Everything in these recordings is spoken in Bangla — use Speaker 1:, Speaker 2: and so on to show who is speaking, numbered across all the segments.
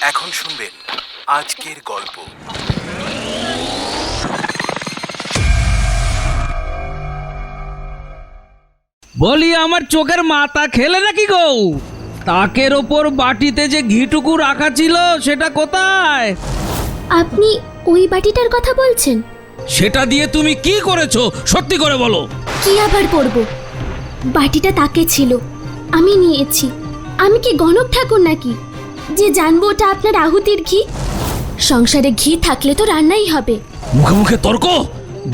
Speaker 1: এখন শুনবেন আজকের গল্প।
Speaker 2: বলি আমার চোখের মাথা খেলে নাকি গো? তাকের ওপর বাটিতে যে ঘিটুকু রাখা ছিল সেটা কোথায়?
Speaker 3: আপনি ওই বাটিটার কথা বলছেন?
Speaker 2: সেটা দিয়ে তুমি কি করেছো সত্যি করে বলো।
Speaker 3: কি আবার করব? বাটিটা তাকে ছিল, আমি নিয়েছি। আমি কি গণক ঠাকুর নাকি যে জানবো ওটা আপনার আহুতির ঘি? সংসারে ঘি থাকলে তো রান্নাই হবে।
Speaker 2: মুখে মুখে তর্ক,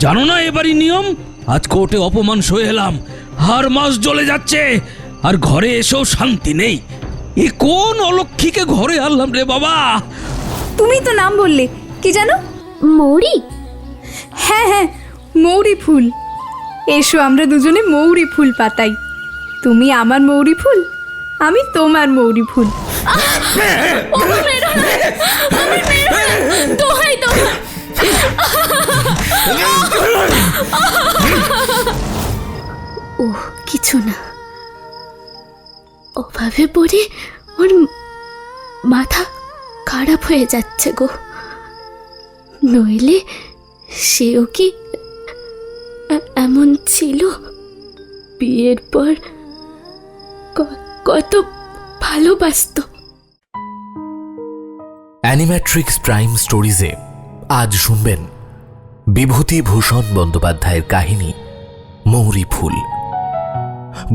Speaker 2: জানো না এবারই নিয়ম? আজ কোর্টে অপমান সয়ে এলাম, আর মাস জ্বলে যাচ্ছে, আর ঘরে এসেও শান্তি নেই। এ কোন অলক্ষীকে ঘরে আনলাম রে বাবা?
Speaker 4: তুমি তো নাম বললে, কি জানো?
Speaker 3: মৌরি?
Speaker 4: হ্যাঁ হ্যাঁ, মৌরি ফুল। এসো আমরা দুজনে মৌরি ফুল পাতাই। তুমি আমার মৌরি ফুল, আমি তোমার মৌরি ফুল।
Speaker 3: ও কিছু না, ওভাবে পড়ে ওর মাথা খারাপ হয়ে যাচ্ছে গো। নইলে সেও কি এমন ছিল? বিয়ের পর কত ভালোবাসতো।
Speaker 5: অ্যানিম্যাট্রিক্স প্রাইম স্টোরিজে আজ শুনবেন বিভূতিভূষণ বন্দ্যোপাধ্যায়ের কাহিনী মৌরি ফুল।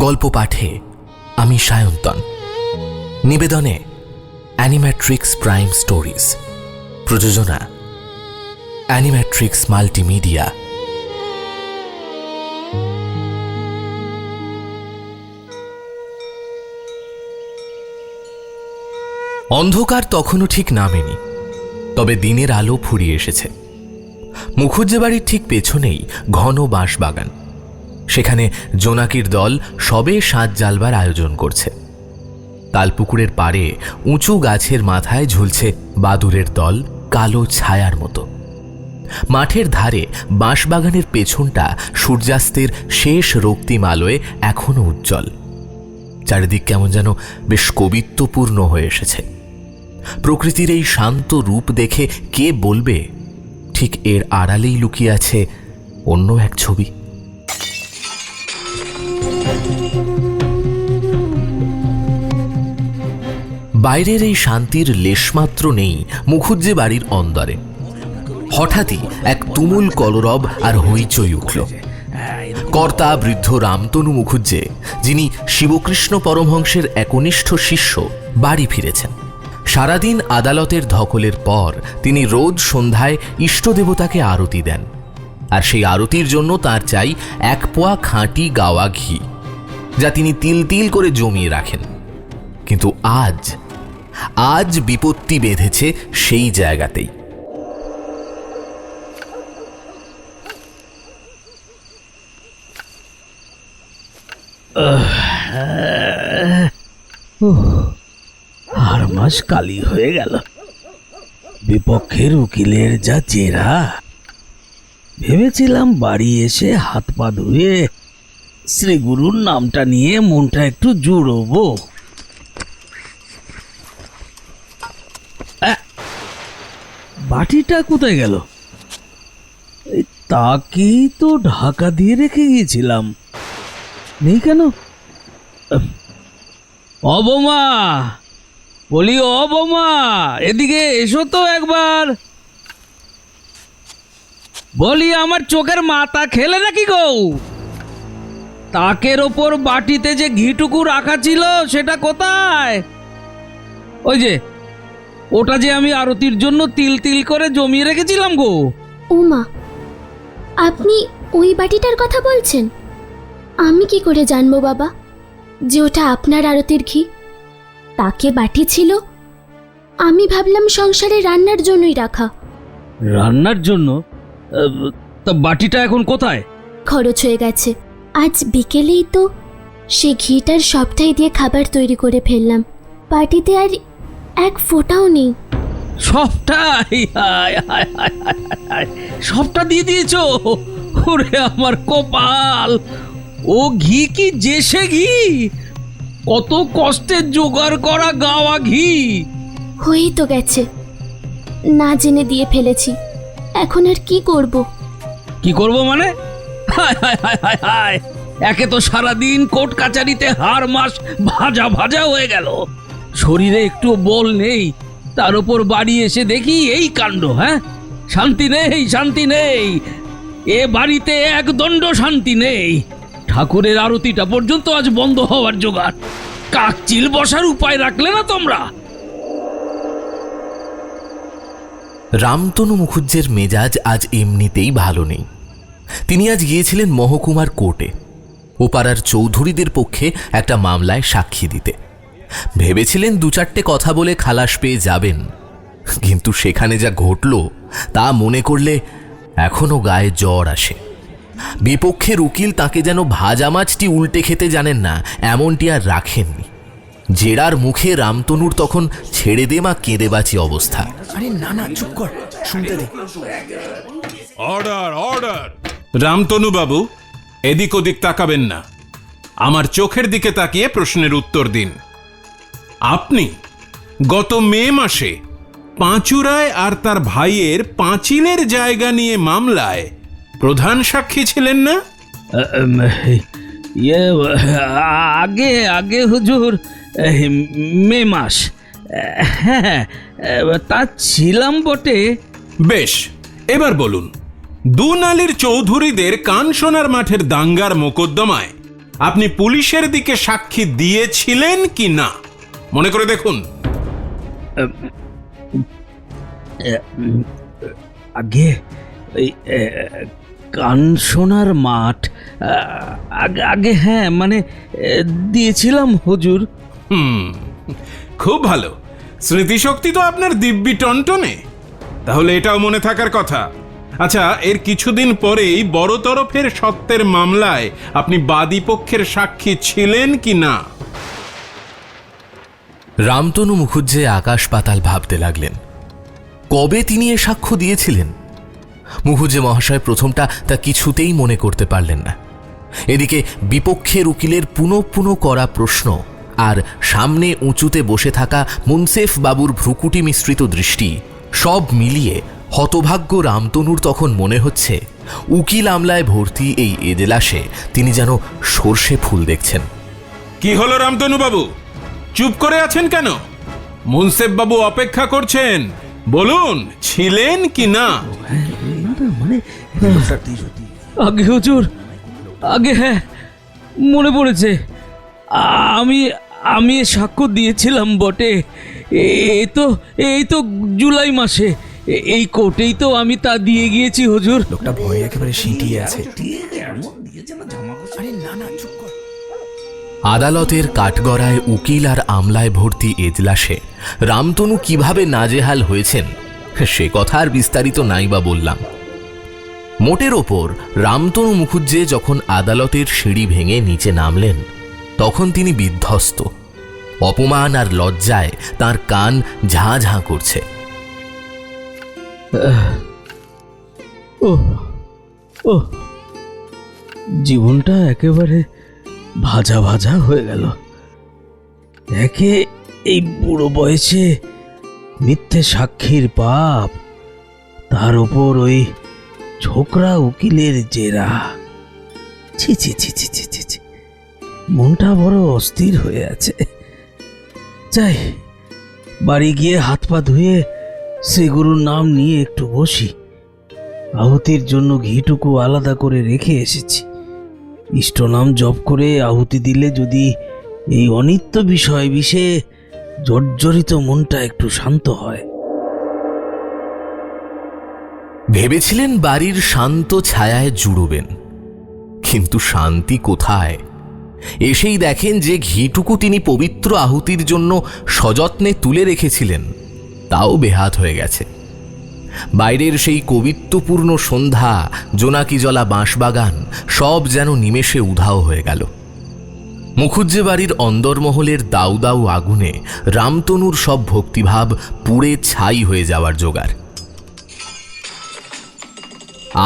Speaker 5: গল্প পাঠে আমি সায়ন্তন, নিবেদনে অ্যানিম্যাট্রিক্স প্রাইম স্টোরিজ, প্রযোজনা অ্যানিম্যাট্রিক্স মাল্টিমিডিয়া। অন্ধকার তখনও ঠিক নামেনি, তবে দিনের আলো ফুরিয়ে এসেছে। মুখুজ্জে বাড়ির ঠিক পেছনেই ঘন বাঁশবাগান। সেখানে জোনাকির দল সবে সাজ জ্বালবার আয়োজন করছে। তালপুকুরের পাড়ে উঁচু গাছের মাথায় ঝুলছে বাদুরের দল, কালো ছায়ার মতো। মাঠের ধারে বাঁশবাগানের পেছনটা সূর্যাস্তের শেষ রক্তিম আলোয় এখনো উজ্জ্বল। চারিদিক কেমন যেন বেশ কবিত্বপূর্ণ হয়ে এসেছে। প্রকৃতির এই শান্ত রূপ দেখে কে বলবে ঠিক এর আড়ালেই লুকিয়ে আছে অন্য এক ছবি। বাইরের এই শান্তির লেশমাত্র নেই মুখুজ্জে বাড়ির অন্দরে। হঠাৎই এক তুমুল কলরব আর হইচই উঠল। কর্তা বৃদ্ধ রামতনু মুখুজ্জে, যিনি শিবকৃষ্ণ পরমহংসের একনিষ্ঠ শিষ্য, বাড়ি ফিরেছেন। সারাদিন আদালতের ধকলের পর তিনি রোজ সন্ধ্যায় ইষ্টদেবতাকে আরতি দেন, আর সেই আরতির জন্য তার চাই 1 পোয়া খাঁটি গাওয়া ঘি, যা তিনি তিল তিল করে জমিয়ে রাখেন। কিন্তু আজ বিপত্তি বেঁধেছে সেই জায়গাতেই।
Speaker 2: আর মাস কালি হয়ে গেল। বিপক্ষের উকিলের যা চেহারা, ভেবেছিলাম বাড়ি এসে হাত পা ধুয়ে শ্রীগুরুর নামটা নিয়ে মনটা একটু জুড়োবো। বাটিটা কোথায় গেল? তাকেই তো ঢাকা দিয়ে রেখে গিয়েছিলাম, নেই কেন? অবমা, বলি অবমা, এদিকে এসো তো একবার। বলি আমার চোখের মাথা খেলে নাকি গো? তাকের ওপর বাটিতে যে ঘিটুকু রাখা ছিল সেটা কোথায়? ওই যে ওটা যে আমি আরতির জন্য তিল তিল করে জমিয়ে রেখেছিলাম গো।
Speaker 3: ওমা, আপনি ওই বাটিটার কথা বলছেন? আমি কি করে জানবো বাবা যে ওটা আপনার আরতির ঘি? তাকে বাটি ছিল, আমি ভাবলাম সংসারে রান্নার জন্যই রাখা।
Speaker 2: রান্নার জন্য? তা বাটিটা এখন কোথায়?
Speaker 3: খরচ হয়ে গেছে। আজ বিকেলেই তো সে ঘিটার সবটাই দিয়ে খাবার তৈরি করে ফেললাম। বাটিতে আর 1 ফোঁটাও নেই।
Speaker 2: সবটাই? সবটা দিয়ে দিয়েছো? ওরে আমার কপাল! ও ঘি কি যে সে ঘি? কত কষ্টে জোগাড় করা গাওয়া ঘি,
Speaker 3: হয়েই তো গেছে, না জেনে দিয়ে ফেলেছি, এখন আর কি করব?
Speaker 2: কি করব মানে? হায় হায় হায় হায় হায়, একে তো সারাদিন কোর্ট কাচারিতে হাড় মাস ভাজা ভাজা হয়ে গেল, শরীরে একটু বল নেই, তার উপর বাড়ি এসে দেখি এই কাণ্ড। হ্যাঁ, শান্তি নেই, শান্তি নেই, এ বাড়িতে একদণ্ড শান্তি নেই। ঠাকুরের আরতিটা পর্যন্ত আজ বন্ধ হওয়ার জোগাড়। কাকচিল বসার উপায় রাখলে না তোমরা?
Speaker 5: রামতনু মুখুজ্জের মেজাজ আজ এমনিতেই ভালো নেই। তিনি আজ গিয়েছিলেন মহকুমার কোর্টে ও পাড়ার চৌধুরীদের পক্ষে একটা মামলায় সাক্ষী দিতে। ভেবেছিলেন 2-4টে কথা বলে খালাস পেয়ে যাবেন, কিন্তু সেখানে যা ঘটল তা মনে করলে এখনো গায়ে জ্বর আসে। বিপক্ষের উকিল তাকে যেন ভাজা মাছটি উল্টে খেতে জানেন না এমনটি আর রাখেননি। জেরার মুখে রামতনুর তখন ছেড়ে দে মা কেঁদে বাঁচি অবস্থা।
Speaker 6: Order order! রামতনু বাবু, এদিক ওদিক তাকাবেন না, আমার চোখের দিকে তাকিয়ে প্রশ্নের উত্তর দিন। আপনি গত মে মাসে পাঁচুরায় আর তার ভাইয়ের পাঁচিলের জায়গা নিয়ে মামলায় প্রধান সাক্ষী ছিলেন না?
Speaker 2: ইয়ে, আগে আগে হুজুর, মে মাস। হ্যাঁ, তা ছিলাম বটে।
Speaker 6: বেশ, এবার বলুন, দুনালির চৌধুরীদের কানসোনার মাঠের দাঙ্গার মোকদ্দমায় আপনি পুলিশের দিকে সাক্ষী দিয়েছিলেন কি না? মনে করে দেখুন।
Speaker 2: আগে ওই কানসোনার মাঠ, আগে হ্যাঁ, মানে দিয়েছিলাম হুজুর।
Speaker 6: খুব ভালো, স্মৃতিশক্তি তো আপনার দিব্যি টনটনে। তাহলে এটাও মনে থাকার কথা। আচ্ছা, এর কিছুদিন পরেই বড় তরফের সত্ত্বের মামলায় আপনি বাদী পক্ষের সাক্ষী ছিলেন কি না?
Speaker 5: রামতনু মুখুজ্জে আকাশ পাতাল ভাবতে লাগলেন। কবে তিনি এ সাক্ষ্য দিয়েছিলেন? মুখুজ্জে মহাশয় প্রথমটা তা কিছুতেই মনে করতে পারলেন না। এদিকে বিপক্ষের উকিলের পুনঃ পুনঃ করা প্রশ্ন আর সামনে উঁচুতে বসে থাকা মুনসেফ বাবুর ভ্রুকুটি মিশ্রিত দৃষ্টি, সব মিলিয়ে হতভাগ্য রামতনুর তখন মনে হচ্ছে উকিল আমলায় ভর্তি এই এজলাসে তিনি যেন সর্ষে ফুল দেখছেন।
Speaker 6: কি হলো রামতনু বাবু, চুপ করে আছেন কেন? মুনসেফ বাবু অপেক্ষা করছেন, বলুন ছিলেন কি না?
Speaker 2: আগে হুজুর, আগে হ্যাঁ, মনে পড়েছে, আমি সাক্ষ্য দিয়েছিলাম বটে। এই তো জুলাই মাসে এই কোর্টেই তো আমি তা দিয়ে গিয়েছি হুজুর।
Speaker 1: লোকটা ভয়ে একেবারে সিঁটিয়ে আছে।
Speaker 5: আদালতের কাঠগড়ায় উকিল আর আমলায় ভর্তি এজলাসে রামতনু কিভাবে নাজেহাল হয়েছেন সে কথা আর বিস্তারিত নাই বা বললাম। মোটের ওপর রামতনু মুখুজ্জে যখন আদালতের সিঁড়ি ভেঙে নিচে নামলেন তখন তিনি বিধ্বস্ত। অপমান আর লজ্জায় তার কান ঝাঁ ঝাঁ করছে।
Speaker 2: ও জীবনটা একেবারে ভাজা ভাজা হয়ে গেল। একে এই বুড়ো বয়সে মিথ্যে সাক্ষীর পাপ, তার উপর ওই ছোকরা উকিলের জেরা। ছি ছি ছি ছি ছি ছি ছি, মনটা বড় অস্থির হয়ে আছে। যাই, বাড়ি গিয়ে হাত পা ধুয়ে শ্রী গুরুর নাম নিয়ে একটু বসি। আহুতির জন্য ঘিটুকু আলাদা করে রেখে এসেছি। ইষ্ট নাম জপ করে আহুতি দিলে যদি এই অনিত্য বিষয় বিষয়ে জর্জরিত মনটা একটু শান্ত হয়।
Speaker 5: ভেবেছিলেন বাড়ির শান্ত ছায়ায় জুড়বেন, কিন্তু শান্তি কোথায়? এসেই দেখেন যে ঘিটুকু তিনি পবিত্র আহুতির জন্য সযত্নে তুলে রেখেছিলেন তাও বেহাত হয়ে গেছে। বাইরের সেই কবিত্বপূর্ণ সন্ধ্যা, জোনাকি জলা বাঁশবাগান সব যেন নিমেষে উধাও হয়ে গেল। মুখুজ্জে বাড়ির অন্দরমহলের দাউ দাউ আগুনে রামতনুর সব ভক্তিভাব পুড়ে ছাই হয়ে যাওয়ার জোগাড়।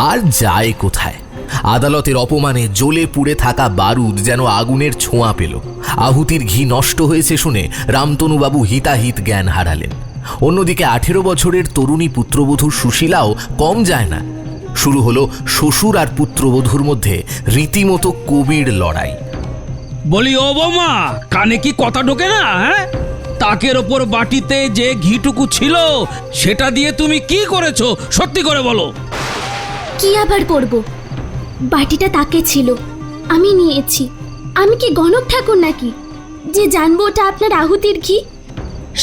Speaker 5: আর যায় কোথায়? আদালতের অপমানে জ্বলে পুড়ে থাকা বারুদ যেন আগুনের ছোঁয়া পেল। আহুতির ঘি নষ্ট হয়েছে শুনে রামতনুবাবু হিতাহিত জ্ঞান হারালেন। অন্যদিকে 18 বছরের তরুণী পুত্রবধূ সুশীলাও কম যায় না। শুরু হলো শ্বশুর আর পুত্রবধূর মধ্যে রীতিমতো কবির লড়াই।
Speaker 2: বলি ও বৌমা, কানে কি কথা ঢোকে না? হ্যাঁ, তাকের ওপর বাটিতে যে ঘিটুকু ছিল সেটা দিয়ে তুমি কি করেছো? সত্যি করে বলো।
Speaker 3: কি আবার করব? বাটিটা তাকে ছিল, আমি নিয়েছি। আমি কি গণক ঠাকুর নাকি যে জানবো ওটা আপনার আহুতির ঘি?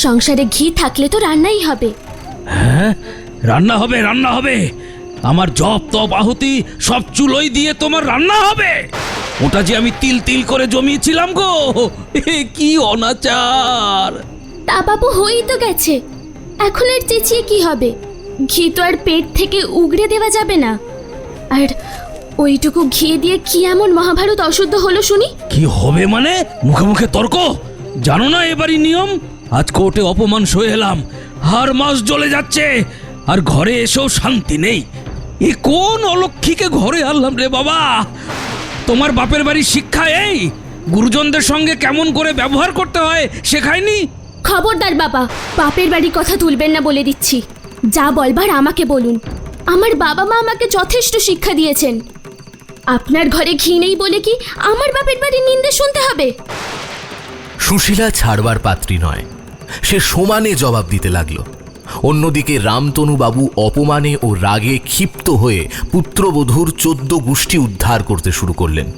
Speaker 3: সংসারে ঘি থাকলে তো রান্নাই হবে।
Speaker 2: হ্যাঁ, রান্না হবে, রান্না হবে। আমার জপ তপ আহুতি সব চুলোই দিয়ে তোমার রান্না হবে? ওটা যে আমি তিল তিল করে জমিয়েছিলাম গো। কি অনাচার!
Speaker 3: তা বাবু হয়েই তো গেছে, এখন আর চেঁচিয়ে কি হবে? ঘি তো আর পেট থেকে উগড়ে দেওয়া যাবে না। আর ওইটুকু ঘি দিয়ে কি এমন মহাভারত অশুদ্ধ হলো শুনি?
Speaker 2: কি হবে মানে? মুখে মুখে তর্ক! জানো না এবারই নিয়ম? আজ কোর্টে অপমান সয়ে এলাম, হার মাস জ্বলে যাচ্ছে, আর ঘরে এসেও শান্তি নেই। এ কোন অলক্ষীকে ঘরে আনলাম রে বাবা? তোমার বাপের বাড়ির শিক্ষা এই? গুরুজনদের সঙ্গে কেমন করে ব্যবহার করতে হয় শেখায়নি?
Speaker 3: খবরদার বাবা, বাপের বাড়ির কথা তুলবেন না বলে দিচ্ছি। যা বলবার আমাকে বলুন। আমার বাবা মা আমাকে যথেষ্ট শিক্ষা দিয়েছেন। আপনার ঘরে ঘি নেই বলে কি আমার বাপের বাড়ির নিন্দে শুনতে হবে?
Speaker 5: সুশীলা ছাড়বার পাত্রী নয়, সে সমানে জবাব দিতে লাগলো। অন্যদিকে রামতনুবাবু অপমানে ও রাগে ক্ষিপ্ত হয়ে পুত্রবধূর 14 গোষ্ঠী উদ্ধার করতে শুরু করলেন।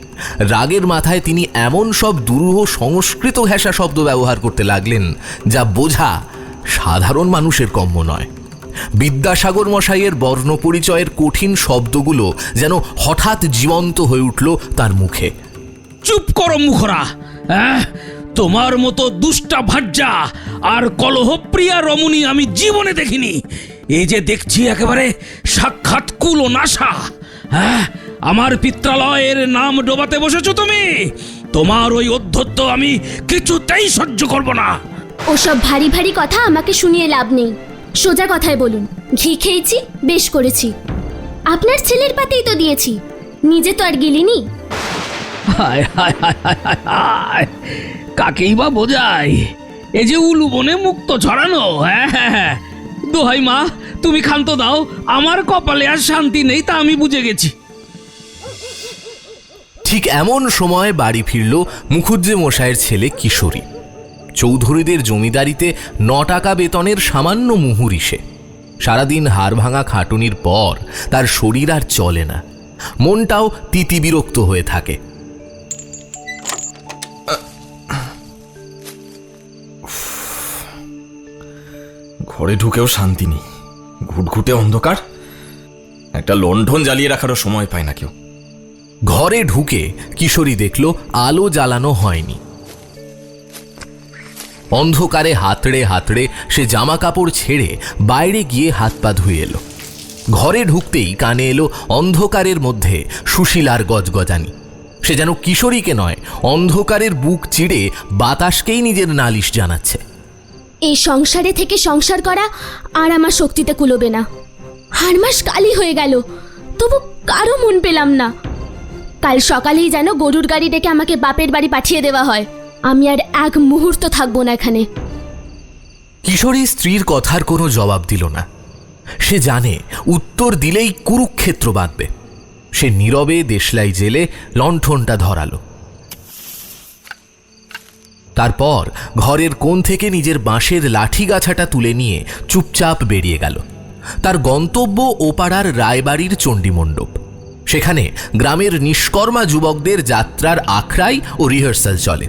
Speaker 5: রাগের মাথায় তিনি এমন সব দুরূহ সংস্কৃত ঘেঁষা শব্দ ব্যবহার করতে লাগলেন যা বোঝা সাধারণ মানুষের কম্য নয়। বিদ্যাসাগর মশাইয়ের বর্ণ পরিচয়ের কঠিন শব্দগুলো যেন হঠাৎ জীবন্ত হয়ে উঠল তার মুখে।
Speaker 2: চুপ করো মুখরা! তোমার মতো দুষ্টা ভাজ্জা আর কলহপ্রিয়া রমণী আমি জীবনে দেখিনি। এই যে দেখছি একেবারে সাক্ষাৎ কুল ও নাশা। হ্যাঁ, আমার পিত্রালয়ের নাম ডোবাতে বসেছো তুমি। তোমার ওই অধ্যত্ত আমি কিছুতেই সহ্য করব না।
Speaker 3: ওসব ভারী ভারী কথা আমাকে শুনিয়ে লাভ নেই। সোজা কথায় বলুন, ঘি খেয়েছি, বেশ করেছি। আপনার ছেলের পাতেই তো দিয়েছি, নিজে তো আর গিলিনি।
Speaker 2: হায় হায় হায় হায় হায় হায়! কাকেই বা বোঝায়? এই যে উলু বনে মুক্ত ছড়ানো। হ্যাঁ, দোহাই মা, তুমি ক্ষান্ত দাও, আমার কপালে আর শান্তি নেই, তা আমি বুঝে গেছি।
Speaker 5: ঠিক এমন সময় বাড়ি ফিরল মুখুজ্জে মশাইয়ের ছেলে কিশোরী। চৌধুরীদের জমিদারিতে 9 টাকা বেতনের সামান্য মুহুরি সে। সারাদিন হাড় ভাঙা খাটুনির পর তার শরীর আর চলে না, মনটাও তিতিবিরক্ত হয়ে থাকে।
Speaker 1: ঘরে ঢুকেও শান্তি নেই, ঘুটঘুটে অন্ধকার। একটা লণ্ঠন জ্বালিয়ে রাখারও সময় পায় না কেউ।
Speaker 5: ঘরে ঢুকে কিশোরী দেখল আলো জ্বালানো হয়নি। অন্ধকারে হাতড়ে হাতড়ে সে জামা কাপড় ছেড়ে বাইরে গিয়ে হাত পা ধুয়ে এলো। ঘরে ঢুকতেই কানে এলো অন্ধকারের মধ্যে সুশীলার গজগজানি। সে যেন কিশোরীকে নয়, অন্ধকারের বুক চিড়ে বাতাসকেই নিজের নালিশ জানাচ্ছে।
Speaker 3: এই সংসারে থেকে সংসার করা আর আমার শক্তিতে কুলোবে না। হার মাস কালই হয়ে গেল, তবু কারো মন পেলাম না। কাল সকালেই যেন গরুর গাড়ি ডেকে আমাকে বাপের বাড়ি পাঠিয়ে দেওয়া হয়। আমি আর এক মুহূর্ত থাকবো না এখানে।
Speaker 5: কিশোরী স্ত্রীর কথার কোনো জবাব দিল না। সে জানে উত্তর দিলেই কুরুক্ষেত্র বাঁধবে। সে নীরবে দেশলাই জেলে লণ্ঠনটা ধরালো। তারপর ঘরের কোণ থেকে নিজের বাঁশের লাঠি গাছাটা তুলে নিয়ে চুপচাপ বেরিয়ে গেল। তার গন্তব্য ওপাড়ার রায়বাড়ির চণ্ডীমণ্ডপ। সেখানে গ্রামের নিষ্কর্মা যুবকদের যাত্রার আখড়াই ও রিহার্সাল চলে।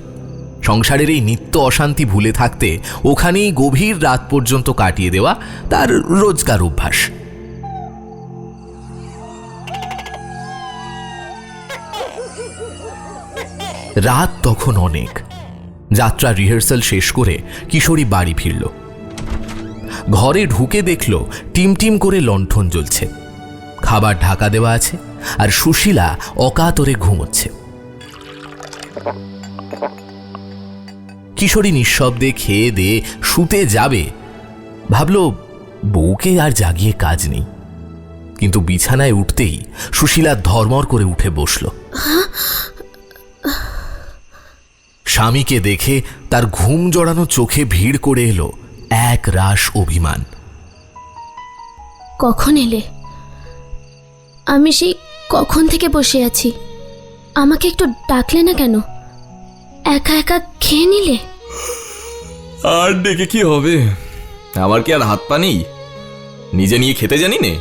Speaker 5: সংসারের এই নিত্য অশান্তি ভুলে থাকতে ওখানেই গভীর রাত পর্যন্ত কাটিয়ে দেওয়া তার রোজকার অভ্যাস। রাত তখন অনেক। যাত্রা রিহার্সাল শেষ করে কিশোরী বাড়ি ফিরল। ঘরে ঢুকে দেখল টিমটিম করে লণ্ঠন জ্বলছে, খাবার ঢাকা দেওয়া আছে, আর সুশীলা অকাতরে ঘুমোচ্ছে। কিশোরী নিঃশব্দে খেয়ে দিয়ে শুতে যাবে, ভাবল বউকে আর জাগিয়ে কাজ নেই। কিন্তু বিছানায় উঠতেই সুশীলা ধর্মর করে উঠে বসল। স্বামীকে দেখে তার ঘুম জড়ানো চোখে ভিড় করে এলো এক রাশ অভিমান।
Speaker 3: কখন এলে? আমি সেই কখন থেকে বসে আছি। আমাকে একটু ডাকলে না কেন? একা একা খেয়ে নিলে?
Speaker 1: আর ডেকে কি হবে? আমার কি আর হাত পা নেই? নিজে নিয়ে খেতে জানি নে।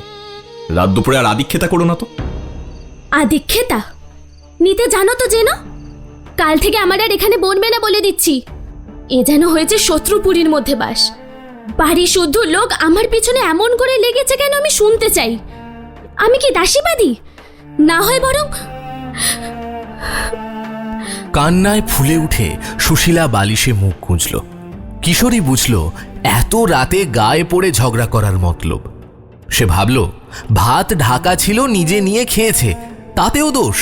Speaker 1: রাত দুপুরে আর আদিক্ষেতা করো না তো।
Speaker 3: আদিক্ষেতা নিতে জানো তো যেন? কাল থেকে আমার আর এখানে বনবে না বলে দিচ্ছি। এ যেন হয়েছে শত্রুপুরীর মধ্যে বাস। বাড়ি শুদ্ধ লোক আমার পিছনে এমন করে লেগেছে কেন আমি শুনতে চাই। আমি কি দাসীবাদী? না হয় বরং।
Speaker 5: কান্নায় ফুলে উঠে সুশীলা বালিশে মুখ গুঁজল। কিশোরী বুঝল এত রাতে গায়ে পড়ে ঝগড়া করার মতলব। সে ভাবল ভাত ঢাকা ছিল, নিজে নিয়ে খেয়েছে, তাতেও দোষ।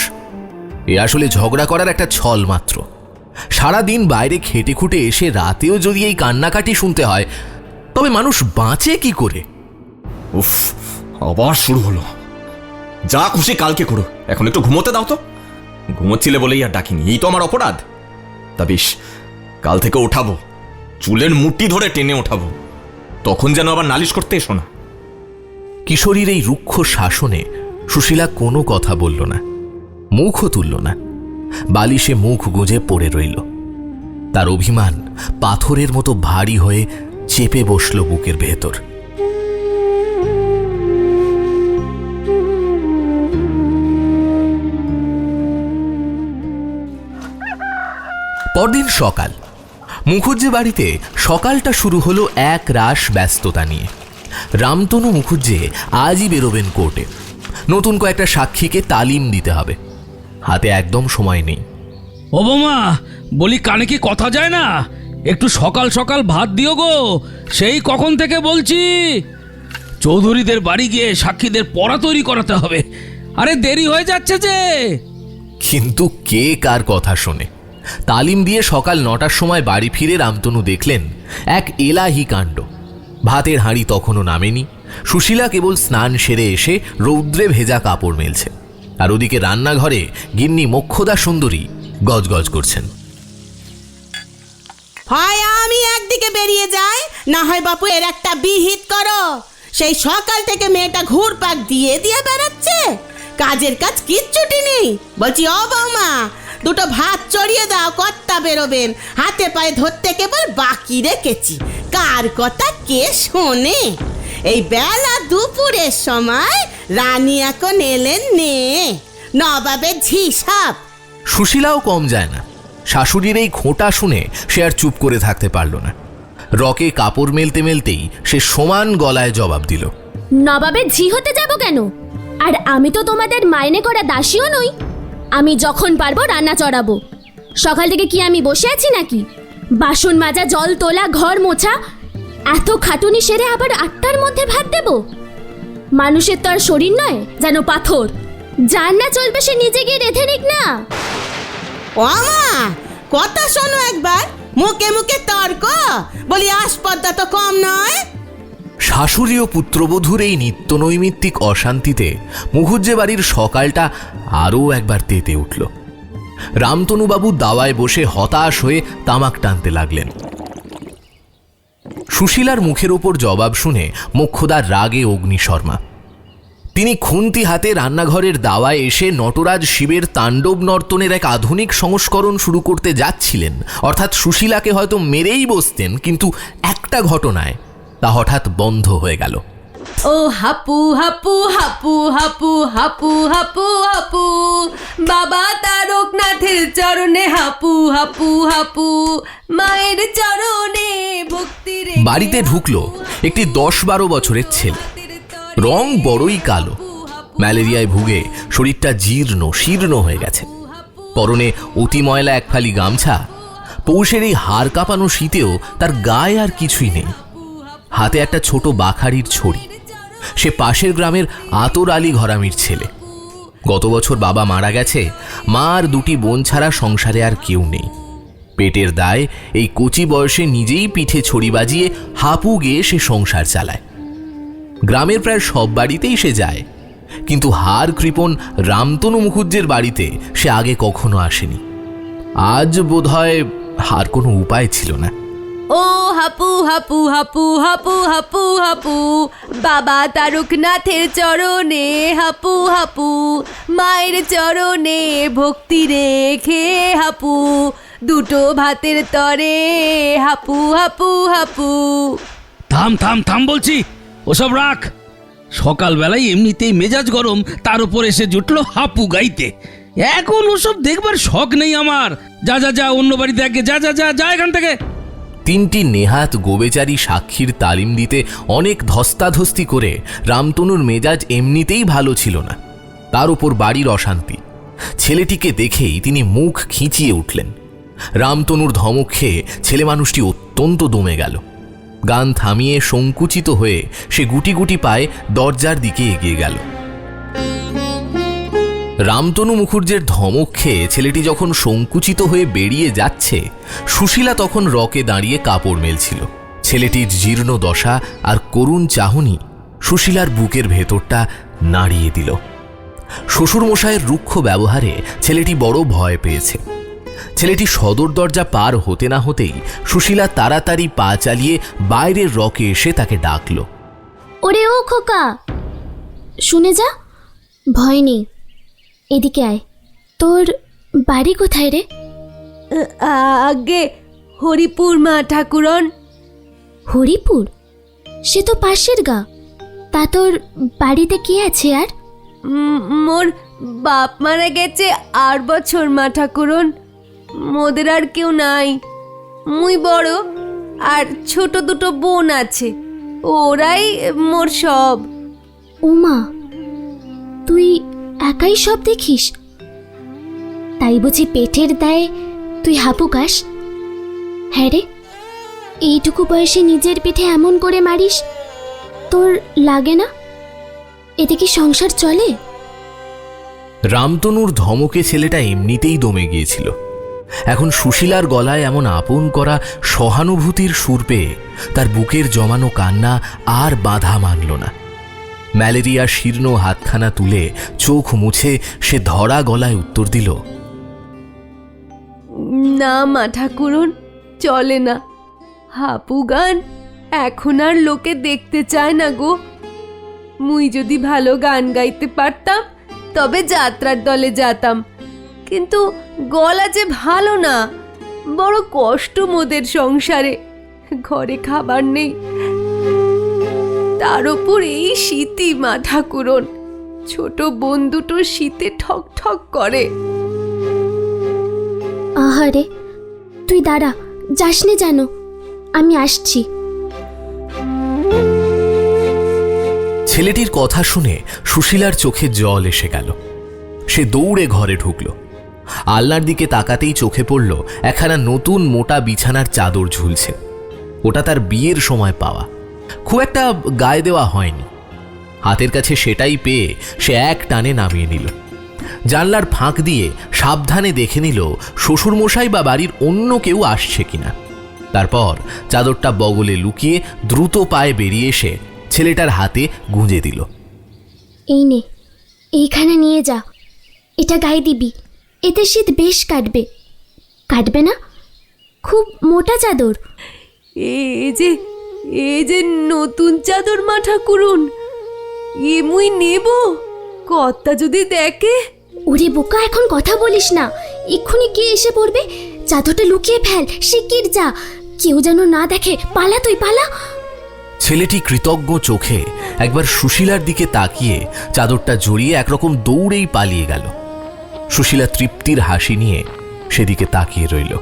Speaker 5: এ আসলে ঝগড়া করার একটা ছল মাত্র। সারাদিন বাইরে খেটে খুঁটে এসে রাতেও যদি এই কান্নাকাটি শুনতে হয়, তবে মানুষ বাঁচে কি করে?
Speaker 1: উফ, আবার শুরু হলো। যা খুশি কালকে করো, এখন একটু ঘুমোতে দাও তো। ঘুমোচ্ছিলে বলেই আর ডাকিনি, এই তো আমার অপরাধ। তা বেশ, কাল থেকে ওঠাবো, চুলের মুঠি ধরে টেনে ওঠাবো। তখন যেন আবার নালিশ করতে এসো না।
Speaker 5: কিশোরীর এই রুক্ষ শাসনে সুশীলা কোনো কথা বলল না, মুখও তুলল না। বালিশে মুখ গুঁজে পড়ে রইল। তার অভিমান পাথরের মতো ভারী হয়ে চেপে বসল বুকের ভেতর। পরদিন সকাল। মুখুজ্জে বাড়িতে সকালটা শুরু হলো এক রাশ ব্যস্ততা নিয়ে। রামতনু মুখুজ্জে আজই বেরোবেন কোর্টে। নতুন কয়েকটা সাক্ষীকে তালিম দিতে হবে। হাতে একদম সময় নেই।
Speaker 2: ও বৌমা, বলি কানে কি কথা যায় না? একটু সকাল সকাল ভাত দিও গো। সেই কখন থেকে বলছি। চৌধুরীদের বাড়ি গিয়ে সাক্ষীদের পড়া তৈরি করাতে হবে। আরে দেরি হয়ে যাচ্ছে যে।
Speaker 5: কিন্তু কে কার কথা শোনে? তালিম দিয়ে সকাল 9টার সময় বাড়ি ফিরে রামতনু দেখলেন এক এলাহি কাণ্ড। ভাতের হাঁড়ি তখনও নামেনি। সুশীলা কেবল স্নান সেরে এসে রৌদ্রে ভেজা কাপড় মেলছে, আর ওদিকে রান্নাঘরে গিন্নি মোক্ষদা সুন্দরী গজগজ করছেন।
Speaker 7: হয় আমি একদিকে বেরিয়ে যাই, না হয় বাপু এর একটা বিহিত করো। সেই সকাল থেকে মেয়েটা ঘুরপাক দিয়ে দিয়ে বেড়াচ্ছে, কাজের কাজ কিচ্ছুটি নেই। বলছি ও বৌমা, দুটো ভাত চড়িয়ে দাও, কর্তা বেরোবেন। হাতে পায়ে ধরতে কেবল বাকি রেখেছি, কার কথা কে শোনে? এই বেলা দুপুরের সময় রানী এখন এলেন নে, নবাবের ঝিসাব।
Speaker 5: সুশীলাও কম যায় না। শাশুড়ির এই খোঁটা শুনে সে আর চুপ করে থাকতে পারল না। রকে কাপড় মেলতে মেলতেই সে সমান গলায় জবাব দিল।
Speaker 3: নবাবের ঝি হতে যাব কেন? আর আমি তো তোমাদের মাইনে করা দাসীও নই। আমি যখন পারবো রান্না চড়াবো। সকাল থেকে কি আমি বসে আছি নাকি? বাসন মাজা, জল তোলা, ঘর মোছা, এত খাটুনি সেরে আবার 8টার মধ্যে ভাত দেব? মানুষের তো আর শরীর নয় যেন পাথর। যার না চলবে সে নিজে গিয়ে রেঁধে নিক না।
Speaker 7: ও মা, কথা শোনো একবার, মুখে মুখে তর্ক, বলি আসপদ্দা তো কম নয়।
Speaker 5: শাশুড়ি ও পুত্রবধূর এই নিত্যনৈমিত্তিক অশান্তিতে মুখুজ্জে বাড়ির সকালটা আরও একবার তেতে উঠল। রামতনুবাবু দাওয়ায় বসে হতাশ হয়ে তামাক টানতে লাগলেন। সুশীলার মুখের ওপর জবাব শুনে মোক্ষদার রাগে অগ্নিশর্মা। তিনি খুন্তি হাতে রান্নাঘরের দাওয়ায় এসে নটরাজ শিবের তাণ্ডব নর্তনের এক আধুনিক সংস্করণ শুরু করতে যাচ্ছিলেন। অর্থাৎ সুশীলাকে হয়তো মেরেই বসতেন, কিন্তু একটা ঘটনায় তা হঠাৎ বন্ধ হয়ে গেল।
Speaker 8: ও হাপু হাপু হাপু হাপু হাপু হাপু হাপু, বাবা তারকনাথের চরণে হাপু হাপু হাপু, মায়ের চরণে ভক্তির।
Speaker 5: বাড়িতে ঢুকলো একটি 10-12 বছরের ছেলে। রং বড়ই কালো, ম্যালেরিয়ায় ভুগে শরীরটা জীর্ণ শীর্ণ হয়ে গেছে। পরনে অতি ময়লা এক ফালি গামছা। পৌষের এই হাড় কাঁপানো শীতেও তার গায়ে আর কিছুই নেই। হাতে একটা ছোট বাখারির ছড়ি। সে পাশের গ্রামের আতর আলী ঘরামির ছেলে। গত বছর বাবা মারা গেছে, মা আর 2টি বোন ছাড়া সংসারে আর কেউ নেই। পেটের দায় এই কচি বয়সে নিজেই পিঠে ছড়ি বাজিয়ে হাপু গেয়ে সে সংসার চালায়। গ্রামের প্রায় সব বাড়িতেই সে যায়, কিন্তু হাড় কৃপণ রামতনু মুখুজ্জের বাড়িতে সে আগে কখনো আসেনি। আজ বোধহয় আর কোনো উপায় ছিল না।
Speaker 8: ও হাপু হাপু হাপু হাপু হাপু হাপু বাবা তারকনাথের চরণে হাপু হাপু মায়ের চরণে ভক্তি রেখে হাপু দুটো ভাতের তরে হাপু হাপু হাপু।
Speaker 2: থাম থাম থাম বলছি, ওসব রাখ। সকালবেলায় এমনিতেই মেজাজ গরম, তার উপর এসে জুটলো হাপু গাইতে। এখন ওসব দেখবার শখ নেই আমার। যা যা যা, অন্য বাড়িতে আগে যা যা যা যা এখান থেকে।
Speaker 5: তিনটি নেহাত গোবেচারী সাক্ষীর তালিম দিতে অনেক ধস্তাধস্তি করে রামতনুর মেজাজ এমনিতেই ভালো ছিল না, তার উপর বাড়ির অশান্তি। ছেলেটিকে দেখেই তিনি মুখ খিঁচিয়ে উঠলেন। রামতনুর ধমক খেয়ে ছেলে মানুষটি অত্যন্ত দমে গেল। গান থামিয়ে সংকুচিত হয়ে সে গুটি গুটি পায়ে দরজার দিকে এগিয়ে গেল। রামতনু মুখুর্জের ধমক খেয়ে ছেলেটি যখন সংকুচিত হয়ে বেরিয়ে যাচ্ছে, সুশীলা তখন রকে দাঁড়িয়ে কাপড় মেলছিল। ছেলেটির জীর্ণ দশা আর করুণ চাহনি সুশীলার বুকের ভেতরটা নাড়িয়ে দিল। শ্বশুরমশায়ের রুক্ষ ব্যবহারে ছেলেটি বড় ভয় পেয়েছে। ছেলেটি সদর দরজা পার হতে না হতেই সুশীলা তাড়াতাড়ি পা চালিয়ে বাইরের রকে এসে তাকে ডাকল।
Speaker 3: ওরে ও খোকা, শুনে যা, ভয় নেই, এদিকে আয়। তোর বাড়ি কোথায় রে?
Speaker 8: আগে হরিপুর মা ঠাকুরন।
Speaker 3: হরিপুর? সে তো পাশের গা। তা তোর বাড়িতে কে আছে আর?
Speaker 8: মোর বাপ মারা গেছে 8 বছর মা ঠাকুরন। মোদের আর কেউ নাই, মুই বড় আর ছোট দুটো বোন আছে, ওরাই মোর সব।
Speaker 3: ওমা, তুই একাই সব দেখিস? তাই বুঝি পেটের দায়ে তুই হাঁপু খাস? হ্যাঁ রে, এইটুকু বয়সে নিজের পিঠে এমন করে মারিস, তোর লাগে না? এতে কি সংসার চলে?
Speaker 5: রামতনুর ধমকে ছেলেটা এমনিতেই দমে গিয়েছিল। এখন সুশীলার গলায় এমন আপন করা সহানুভূতির সুর পেয়ে তার বুকের জমানো কান্না আর বাধা মানল না। ম্যালেরিয়া শীর্ণ হাতখানা তুলে চোখ মুছে সে ধরা গলায় উত্তর দিল,
Speaker 8: না মা ঠাকুরন, চলে না। হাপু গান এখন আর লোকে দেখতে চায় না গো। মুই যদি ভালো গান গাইতে পারতাম তবে যাত্রার দলে যেতাম, কিন্তু গলা যে ভালো না, বড় কষ্ট মোদের সংসারে। ঘরে খাবার নেই, তার উপর এই শীতই মা ঠাকুরন। ছোট বোন দুটো শীতে ঠক ঠক করে।
Speaker 3: আহারে, তুই দাঁড়া, যাসনে যেন, আমি আসছি।
Speaker 5: ছেলেটির কথা শুনে সুশীলার চোখে জল এসে গেল। সে দৌড়ে ঘরে ঢুকল। আলনার দিকে তাকাতেই চোখে পড়ল একখানা নতুন মোটা বিছানার চাদর ঝুলছে। ওটা তার বিয়ের সময় পাওয়া, খুব একটা গায়ে দেওয়া হয়নি। হাতের কাছে সেটাই পেয়ে সে এক টানে নামিয়ে নিল। জানলার ফাঁক দিয়ে সাবধানে দেখে নিল শ্বশুরমশাই বা বাড়ির অন্য কেউ আসছে কিনা। তারপর চাদরটা বগলে লুকিয়ে দ্রুত পায়ে বেরিয়ে এসে ছেলেটার হাতে গুঁজে দিল।
Speaker 3: এই নে, এইখানে নিয়ে যা, এটা গায়ে দিবি, এতে শীত বেশ কাটবে। কাটবে না? খুব মোটা চাদর।
Speaker 8: এই যে নতুন চাদর মা ঠাকুরন, এ মুই নেব, কর্তা যদি দেখে।
Speaker 3: ওরে বোকা, এখন কথা বলিস না, এক্ষুনি কে এসে পড়বে। চাদরটা লুকিয়ে ফেল, শিগগির যা, কেউ যেন না দেখে। পালা, তুই পালা।
Speaker 5: ছেলেটি কৃতজ্ঞ চোখে একবার সুশীলার দিকে তাকিয়ে চাদরটা জড়িয়ে একরকম দৌড়েই পালিয়ে গেল। সুশীলা তৃপ্তির হাসি নিয়ে সেদিকে তাকিয়ে রইল।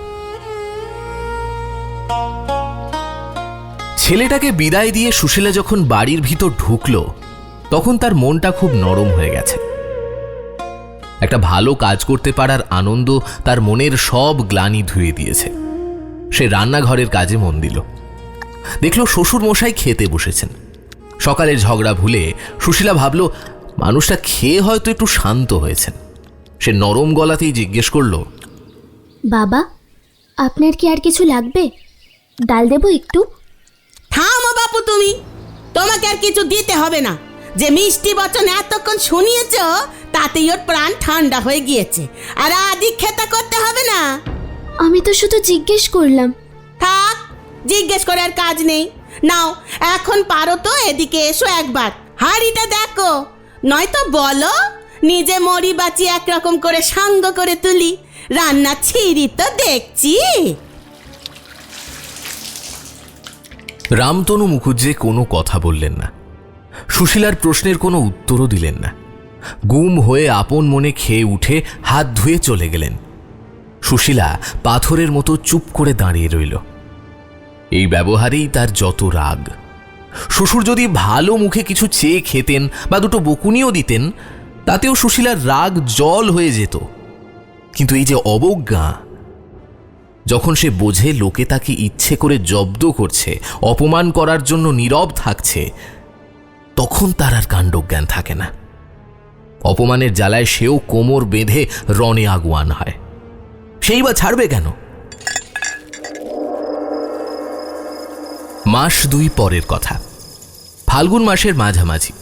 Speaker 5: ছেলেটাকে বিদায় দিয়ে সুশীলা যখন বাড়ির ভিতর ঢুকল, তখন তার মনটা খুব নরম হয়ে গেছে। একটা ভালো কাজ করতে পারার আনন্দ তার মনের সব গ্লানি ধুয়ে দিয়েছে। সে রান্নাঘরের কাজে মন দিল। দেখল শ্বশুর মশাই খেতে বসেছেন। সকালের ঝগড়া ভুলে সুশীলা ভাবল মানুষটা খেয়ে হয়তো একটু শান্ত হয়েছেন। সে নরম গলাতেই জিজ্ঞেস করল,
Speaker 3: বাবা, আপনার কি আর কিছু লাগবে? ডাল দেবো একটু?
Speaker 7: থামো বাপু, তুমি, তোমাকে আর কিছু দিতে হবে না। যে মিষ্টি বচন এতক্ষণ শুনিয়েছ তাতেই ওর প্রাণ ঠান্ডা হয়ে গিয়েছে, আর আদি খেতা করতে হবে না।
Speaker 3: আমি তো শুধু জিজ্ঞেস করলাম।
Speaker 7: থাক, জিজ্ঞেস করে আর কাজ নেই। নাও এখন পারো তো এদিকে এসো একবার, হাড়িটা দেখো, নয়তো বলো নিজে মরি বাঁচি একরকম করে সাঙ্গ করে তুলি, রান্না ছিঁড়ি তো দেখছি।
Speaker 5: রামতনু মুখুজ্জে কোনো কথা বললেন না, সুশীলার প্রশ্নের কোনো উত্তরও দিলেন না। গুম হয়ে আপন মনে খেয়ে উঠে হাত ধুয়ে চলে গেলেন। সুশীলা পাথরের মতো চুপ করে দাঁড়িয়ে রইল। এই ব্যবহারেই তার যত রাগ। শ্বশুর যদি ভালো মুখে কিছু চেয়ে খেতেন বা দুটো বকুনিও দিতেন, তাতেও সুশীলার রাগ জল হয়ে যেত। কিন্তু এই যে অবজ্ঞা, যখন সে বোঝে লোকে তাকে ইচ্ছে করে জব্দ করছে, অপমান করার জন্য নীরব থাকছে, তখন তার আর কাণ্ডজ্ঞান থাকে না। অপমানের জ্বালায় সেও কোমর বেঁধে রণে আগুয়ান হয়। সেই বা ছাড়বে কেন? মাস 2 পরের কথা, ফাল্গুন মাসের মাঝামাঝি,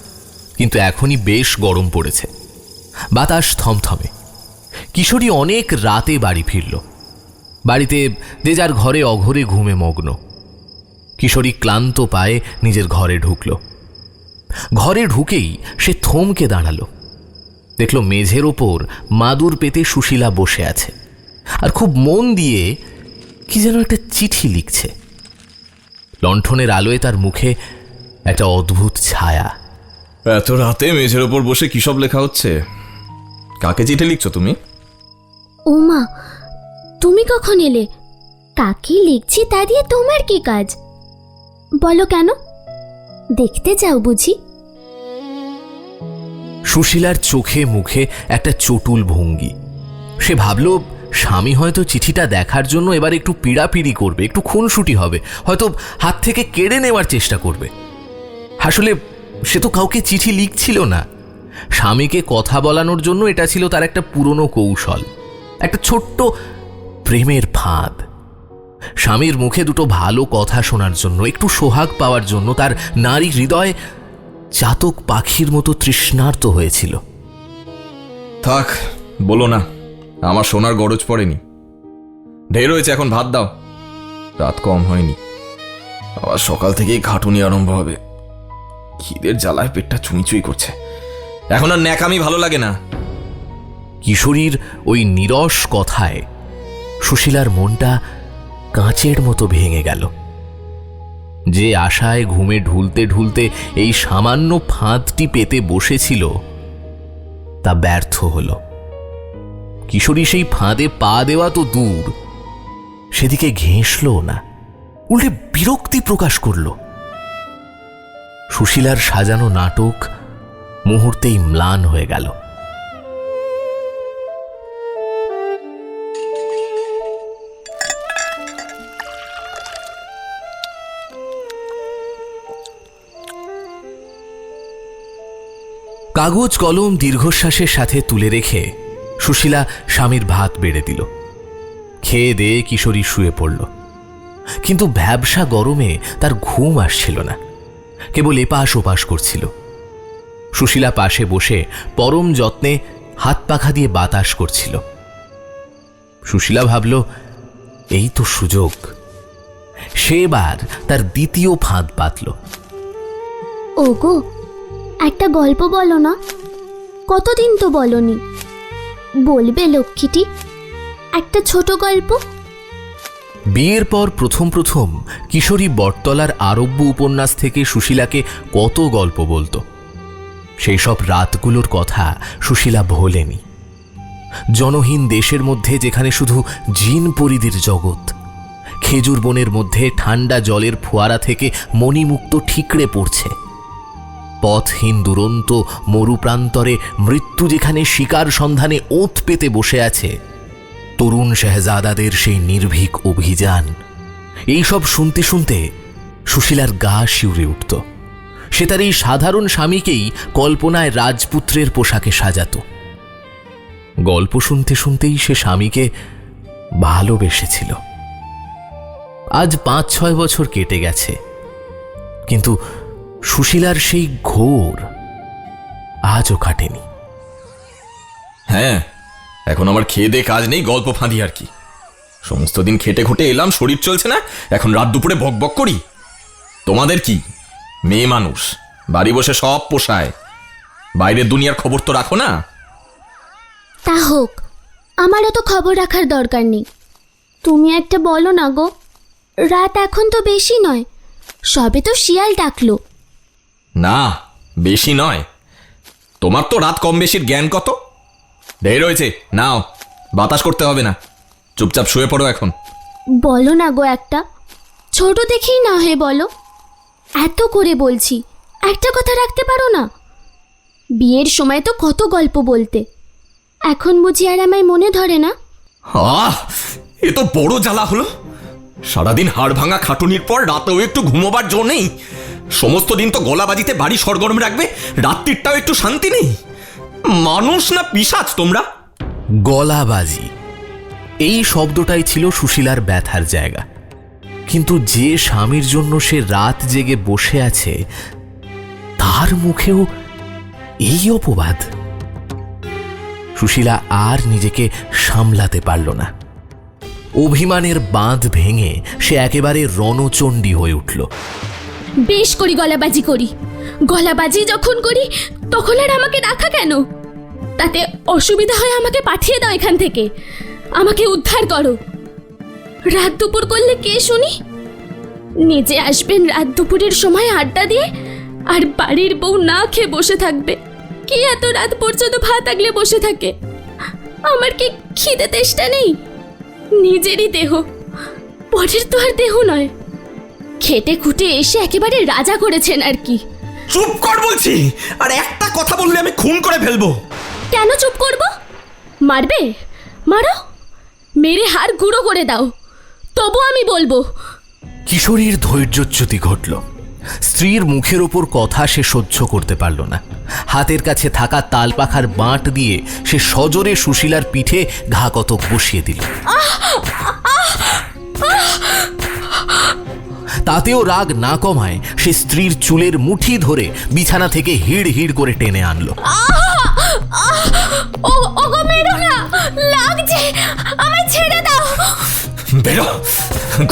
Speaker 5: কিন্তু এখনই বেশ গরম পড়েছে। বাতাস থমথমে। কিশোরী অনেক রাতে বাড়ি ফিরল। বাড়িতে যে যার ঘরে অঘরে ঘুমে মগ্ন। কিশোরী ক্লান্ত পায়ে নিজের ঘরে ঢুকল। ঘরে ঢুকেই সে থমকে দাঁড়ালো। দেখল মেঝের ওপর মাদুর পেতে সুশীলা বসে আছে, আর খুব মন দিয়ে কি যেন একটা চিঠি লিখছে। লণ্ঠনের আলোয় তার মুখে একটা অদ্ভুত ছায়া।
Speaker 1: এত রাতে মেঝের ওপর বসে কি সব লেখা হচ্ছে? কাকে চিঠি লিখছো তুমি?
Speaker 3: ও মা, তুমি কখন এলে? কাকে লিখছি তা দিয়ে তোমার কি কাজ? বলো কেন? দেখতে চাও বুঝি?
Speaker 5: সুশীলার চোখে মুখে একটা চটুল ভঙ্গি। সে ভাবল স্বামী হয়তো চিঠিটা দেখার জন্য এবার একটু পিড়াপিড়ি করবে, একটু খুনসুটি হবে, হয়তো হাত থেকে কেড়ে নেওয়ার চেষ্টা করবে। আসলে সে তো কাউকে চিঠি লিখছিল না। স্বামীকে কথা বলানোর জন্য এটা ছিল তার একটা পুরনো কৌশল, একটা ছোট্ট প্রেমের ফাঁদ। স্বামীর মুখে দুটো ভালো কথা শোনার জন্য, একটু সোহাগ পাওয়ার জন্য তার নারী হৃদয় চাতক পাখির মতো তৃষ্ণার্ত হয়েছিল।
Speaker 1: থাক, বলো না, আমার সোনার গরজ পড়েনি। ঢের হয়েছে, এখন ভাত দাও। রাত কম হয়নি, আবার সকাল থেকেই খাটুনি আরম্ভ হবে। খিদের জ্বালায় পেটটা চুঁই করছে। এখন আর ন্যাকামি ভালো লাগে না।
Speaker 5: কিশোরীর ওই নিরস কথায় সুশীলার মনটা কাঁচের মতো ভেঙে গেল। যে আশায় ঘুমে ঢুলতে ঢুলতে এই সামান্য ফাঁদটি পেতে বসেছিল, তা ব্যর্থ হল। কিশোরী সেই ফাঁদে পা দেওয়া তো দূর, সেদিকে ঘেঁষল না, উল্টে বিরক্তি প্রকাশ করল। সুশীলার সাজানো নাটক মুহূর্তেই ম্লান হয়ে গেল। কাগজ কলম দীর্ঘশ্বাসের সাথে তুলে রেখে সুশীলা স্বামীর ভাত বেড়ে দিল। খেয়ে দেয়ে কিশোরী শুয়ে পড়ল। কিন্তু ভ্যাবসা গরমে তার ঘুম আসছিল না, কেবল এপাশ ওপাশ করছিল। সুশীলা পাশে বসে পরম যত্নে হাত পাখা দিয়ে বাতাস করছিল। সুশীলা ভাবল, এই তো সুযোগ। সে এবার তার দ্বিতীয় ফাঁদ পাতল।
Speaker 3: ওগো, একটা গল্প বলো না, কতদিন তো বলনি। বলবে লক্ষ্মীটি, একটা ছোট গল্প।
Speaker 5: বিয়ের পর প্রথম প্রথম কিশোরী বটতলার আরব্য উপন্যাস থেকে সুশীলাকে কত গল্প বলতো। সেই সব রাতগুলোর কথা সুশীলা ভোলেনি। জনহীন দেশের মধ্যে, যেখানে শুধু জিন পরিদির জগৎ, খেজুর বনের মধ্যে ঠান্ডা জলের ফোয়ারা থেকে মণিমুক্ত ঠিকরে পড়ছে, পথহীন দুরন্ত মরুপ্রান্তরে মৃত্যু যেখানে শিকার সন্ধানে ওঁত পেতে বসে আছে, তরুণ শেহজাদাদের সেই নির্ভীক অভিযান, এইসব শুনতে শুনতে সুশীলার গা শিউরে উঠত। সে তার এই সাধারণ স্বামীকেই কল্পনায় রাজপুত্রের পোশাকে সাজাত। গল্প শুনতে শুনতেই সে স্বামীকে ভালোবেসেছিল। আজ 5-6 বছর কেটে গেছে, কিন্তু সুশীলার সেই ঘোর আজও কাটেনি।
Speaker 1: হ্যাঁ, এখন আমার খেয়ে দে কাজ নেই, গল্প ফাঁদি আর কি। সমস্ত দিন খেটে খুটে এলাম, শরীর চলছে না, এখন রাত দুপুরে বক বক করি? তোমাদের কি, মেয়ে মানুষ, বাড়ি বসে সব পোষায়, বাইরের দুনিয়ার খবর তো রাখো না?
Speaker 3: তা হোক, আমারও তো খবর রাখার দরকার নেই। তুমি একটা বলো না গো, রাত এখন তো বেশি নয়, সবে তো শিয়াল ডাকলো।
Speaker 1: না, বেশি নয়। তোমার তো রাত কম বেশির জ্ঞান কত? ঢের হয়েছে, নাও, বাতাস করতে হবে না, চুপচাপ শুয়ে পড়ো এখন।
Speaker 3: বলো না গো একটা, ছোট দেখেই না হয় বলো। এত করে বলছি, একটা কথা রাখতে পারো না? বিয়ের সময় তো কত গল্প বলতে, এখন বুঝি আর আমায় মনে ধরে না?
Speaker 1: এ তো বড় জ্বালা হলো। সারাদিন হাড় ভাঙা খাটুনির পর রাতেও একটু ঘুমোবার জো নেই। সমস্ত দিন তো গলা বাজিতে বাড়ি সরগরম রাখবে, রাত্রিরটাও একটু শান্তি নেই। মানুষ না পিশাচ তোমরা?
Speaker 5: গলাবাজি, এই শব্দটাই ছিল সুশীলার ব্যথার জায়গা। কিন্তু যে স্বামীর জন্য সে রাত জেগে বসে আছে, তার মুখেও এই অপবাদ। সুশীলা আর নিজেকে সামলাতে পারল না। অভিমানের বাঁধ ভেঙে সে একেবারে রণচণ্ডী হয়ে উঠল।
Speaker 3: বেশ করি গলাবাজি করি, গলাবাজি যখন করি তখন আর আমাকে রাখা কেন? তাতে অসুবিধা হয় আমাকে পাঠিয়ে দাও এখান থেকে, আমাকে উদ্ধার করো। রাত দুপুর করলে কে শুনি? নিজে আসবেন রাত দুপুরের সময় আড্ডা দিয়ে, আর বাড়ির বউ না খেয়ে বসে থাকবে। কে এত রাত পর্যন্ত ভাত আগলে বসে থাকে? আমার কি খিদে তেষ্টা নেই? নিজেরই দেহ, পরের তো আর দেহ নয়। খেটে খুটে এসে একেবারে রাজা করেছেন আর কি।
Speaker 1: চুপ কর বলছি, আর একটা কথা বললে আমি খুন করে ফেলবো।
Speaker 3: কেন চুপ করব? মারবে? মারো, মেরে হাড় গুঁড়ো করে দাও, তবু আমি বলবো।
Speaker 5: কিশোরীর ধৈর্যচ্যুতি ঘটল। স্ত্রীর মুখের ওপর কথা সে সহ্য করতে পারল না। হাতের কাছে থাকা তালপাখার বাঁট দিয়ে সে সজোরে সুশীলার পিঠে ঘা কতক বসিয়ে দিল। তাতেও রাগ না কমায় সে স্ত্রীর চুলের মুঠি ধরে বিছানা থেকে হিড় হিড় করে টেনে আনলো।
Speaker 3: ওগো মেরো না, লাগছে, আমায় ছেড়ে দাও।
Speaker 1: বেরো,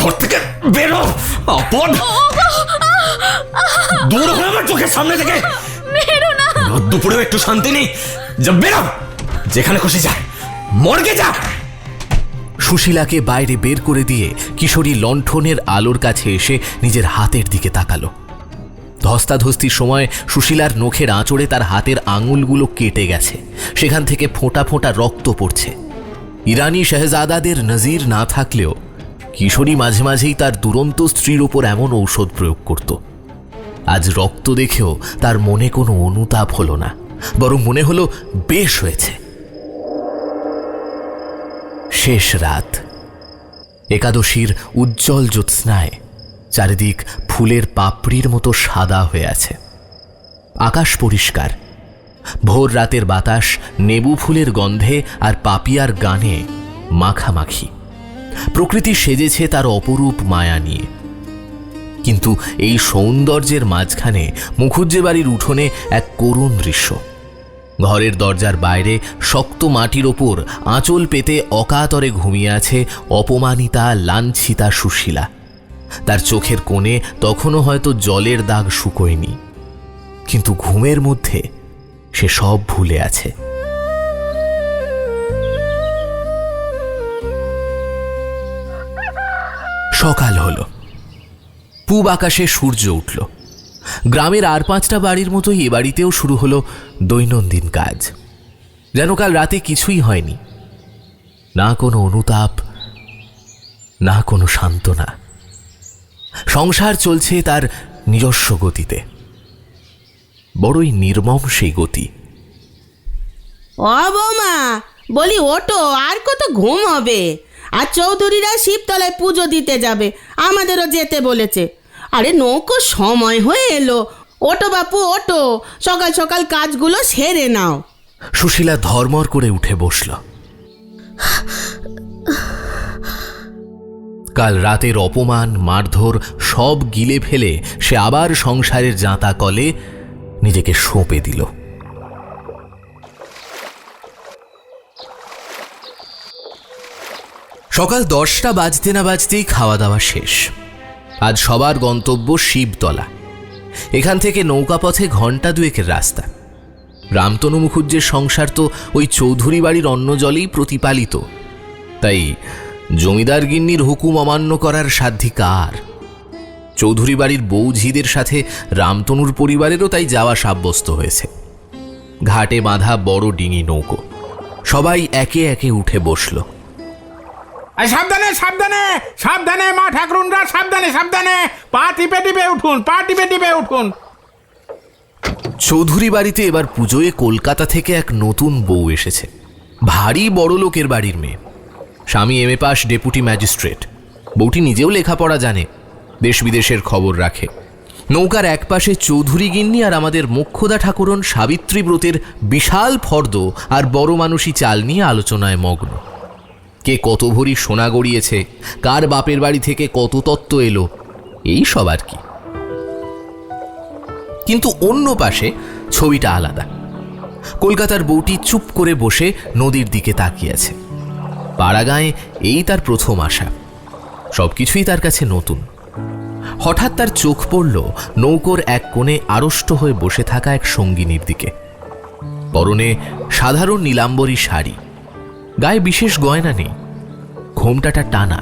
Speaker 1: ঘর থেকে বেরো, আপদ, দূর হয়ে আমার চোখের সামনে থেকে।
Speaker 3: মেরো না।
Speaker 1: রাত দুপুরেও একটু শান্তি নেই, যা বেরো, যেখানে খুশি যা, মর্গে যা।
Speaker 5: সুশীলাকে বাইরে বের করে দিয়ে কিশোরী লণ্ঠনের আলোর কাছে এসে নিজের হাতের দিকে তাকালো। ধস্তাধস্তির সময় সুশীলার নখের আঁচড়ে তার হাতের আঙুলগুলো কেটে গেছে, সেখান থেকে ফোঁটা ফোঁটা রক্ত পড়ছে। ইরানি শাহজাদাদের নজির না থাকলেও কিশোরী মাঝে মাঝেই তার দুরন্ত স্ত্রীর উপর এমন ঔষধ প্রয়োগ করত। আজ রক্ত দেখেও তার মনে কোনো অনুতাপ হলো না, বরং মনে হলো বেশ হয়েছে। শেষ রাত, একাদশীর উজ্জ্বল জ্যোৎস্নায় চারিদিক ফুলের পাপড়ির মতো সাদা হয়ে আছে। আকাশ পরিষ্কার, ভোর রাতের বাতাস নেবু ফুলের গন্ধে আর পাপিয়ার গানে মাখামাখি। প্রকৃতি সেজেছে তার অপরূপ মায়া নিয়ে। কিন্তু এই সৌন্দর্যের মাঝখানে মুখুজ্জে বাড়ির উঠোনে এক করুণ দৃশ্য। ঘরের দরজার বাইরে শক্ত মাটির ওপর আঁচল পেতে অকাতরে ঘুমিয়ে আছে অপমানিতা লাঞ্ছিতা সুশীলা। তার চোখের কোণে তখনও হয়তো জলের দাগ শুকোয়নি, কিন্তু ঘুমের মধ্যে সে সব ভুলে আছে। সকাল হলো, পূব আকাশে সূর্য উঠল। গ্রামের আর 5টা বাড়ির মতোই এ বাড়িতেও শুরু হলো দৈনন্দিন কাজ। যেন কাল রাতে কিছুই হয়নি, না কোনো অনুতাপ, না কোনো সান্ত্বনা। সংসার চলছে তার নিজস্ব গতিতে, বড়ই নির্মম সেই গতি।
Speaker 7: ও বৌমা, বলি ওটো, আর কত ঘুম হবে? আর চৌধুরীরা শিবতলায় পুজো দিতে যাবে, আমাদেরও যেতে বলেছে। আরে নৌকো সময় হয়ে এলো, ওটো বাপু ওটো, সকাল সকাল কাজগুলো সেরে নাও।
Speaker 5: সুশীলা ধর্মর করে উঠে বসল। কাল রাতের অপমান মারধর সব গিলে ফেলে সে আবার সংসারের জাঁতা কলে নিজেকে সঁপে দিল। সকাল 10টা বাজতে না বাজতেই খাওয়া দাওয়া শেষ। আজ সবার গন্তব্য শিবতলা। এখান থেকে নৌকাপথে ঘন্টা দুয়েকের রাস্তা। রামতনু মুখুজ্জের সংসার তো ওই চৌধুরী বাড়ির অন্ন জলেই প্রতিপালিত, তাই জমিদার গিন্নির হুকুম অমান্য করার সাধ্যি কার? চৌধুরী বাড়ির বৌঝিদের সাথে রামতনুর পরিবারেরও তাই যাওয়া সাব্যস্ত হয়েছে। ঘাটে বাঁধা বড় ডিঙি নৌকো, সবাই একে একে উঠে বসল।
Speaker 6: সাবধানে সাবধানে সাবধানে মা ঠাকুরুনরা, সাবধানে সাবধানে, পা টিপে টিপে উঠুন, পা টিপে টিপে উঠুন।
Speaker 5: চৌধুরী বাড়িতে এবার পুজোয় কলকাতা থেকে এক নতুন বউ এসেছে। ভারী বড় লোকের বাড়ির মেয়ে। স্বামী এমএ পাস, ডেপুটি ম্যাজিস্ট্রেট। বউটি নিজেও লেখাপড়া জানে, দেশ বিদেশের খবর রাখে। নৌকার একপাশে চৌধুরী গিন্নি আর আমাদের মোক্ষদা ঠাকুরন সাবিত্রী ব্রতের বিশাল ফর্দ আর বড় মানুষই চাল নিয়ে আলোচনায় মগ্ন। কে কত ভরি সোনা গড়িয়েছে, কার বাপের বাড়ি থেকে কত তত্ত্ব এলো, এই সব আর কি। কিন্তু অন্য পাশে ছবিটা আলাদা। কলকাতার বউটি চুপ করে বসে নদীর দিকে তাকিয়ে আছে। পাড়াগাঁয়ে এই তার প্রথম আসা, সবকিছুই তার কাছে নতুন। হঠাৎ তার চোখ পড়ল নৌকোর এক কোণে আড়ষ্ট হয়ে বসে থাকা এক সঙ্গিনীর দিকে। পরনে সাধারণ নীলাম্বরী শাড়ি, গায়ে বিশেষ গয়না নেই, ঘোমটাটা টানা।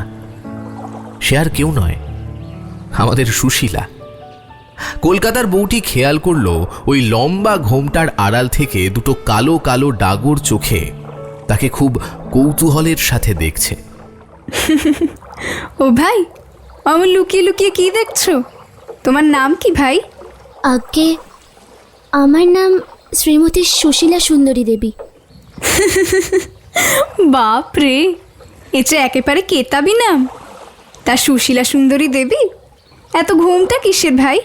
Speaker 5: সে আর কেউ নয়, আমাদের সুশীলা। কলকাতার বউটি খেয়াল করল ওই লম্বা ঘোমটার আড়াল থেকে দুটো কালো কালো ডাগর চোখে তাকে খুব কৌতূহলের সাথে দেখছে।
Speaker 4: ও ভাই, আমার লুকিয়ে লুকিয়ে কি দেখছো? তোমার নাম কি ভাই?
Speaker 3: আগে আমার নাম শ্রীমতী সুশীলা সুন্দরী দেবী।
Speaker 4: বাপ রে, এটা একেবারে কেতাবি নাম। তা সুশীলা সুন্দরী দেবী, এত ঘুমটা কিসের ভাই?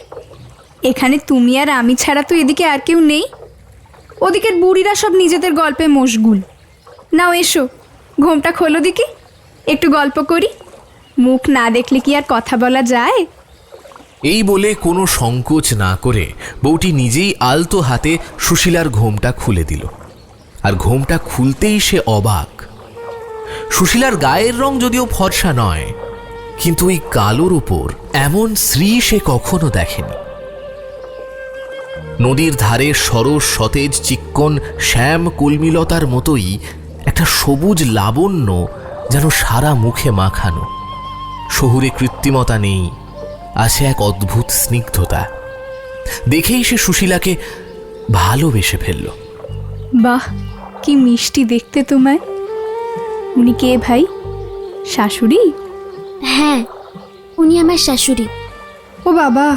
Speaker 4: এখানে তুমি আর আমি ছাড়া তো এদিকে আর কেউ নেই। ওদিকের বুড়িরা সব নিজেদের গল্পে মশগুল। নাও এসো, ঘুমটা খোলো দিকে, একটু গল্প করি। মুখ না দেখলে কি আর কথা বলা যায়?
Speaker 5: এই বলে কোনো সংকোচ না করে বউটি নিজেই আলতো হাতে সুশীলার ঘোমটা খুলে দিল। আর ঘোমটা খুলতেই সে অবাক। সুশীলার গায়ের রং যদিও ফর্সা নয়, কিন্তু ওই কালোর উপর এমন শ্রী সে কখনো দেখেনি। নদীর ধারে সরস সতেজ চিক্কন শ্যাম কলমিলতার মতোই একটা সবুজ লাবণ্য যেন সারা মুখে মাখানো। শহুরে কৃত্রিমতা নেই, আছে এক অদ্ভুত স্নিগ্ধতা। দেখেই সে সুশীলাকে ভালোবেসে ফেলল।
Speaker 4: বাহ, কি মিষ্টি দেখতে তোমায়। উনি কে ভাই? শাশুড়ি?
Speaker 3: হ্যাঁ, উনি আমার শাশুড়ি।
Speaker 4: ও বাবা,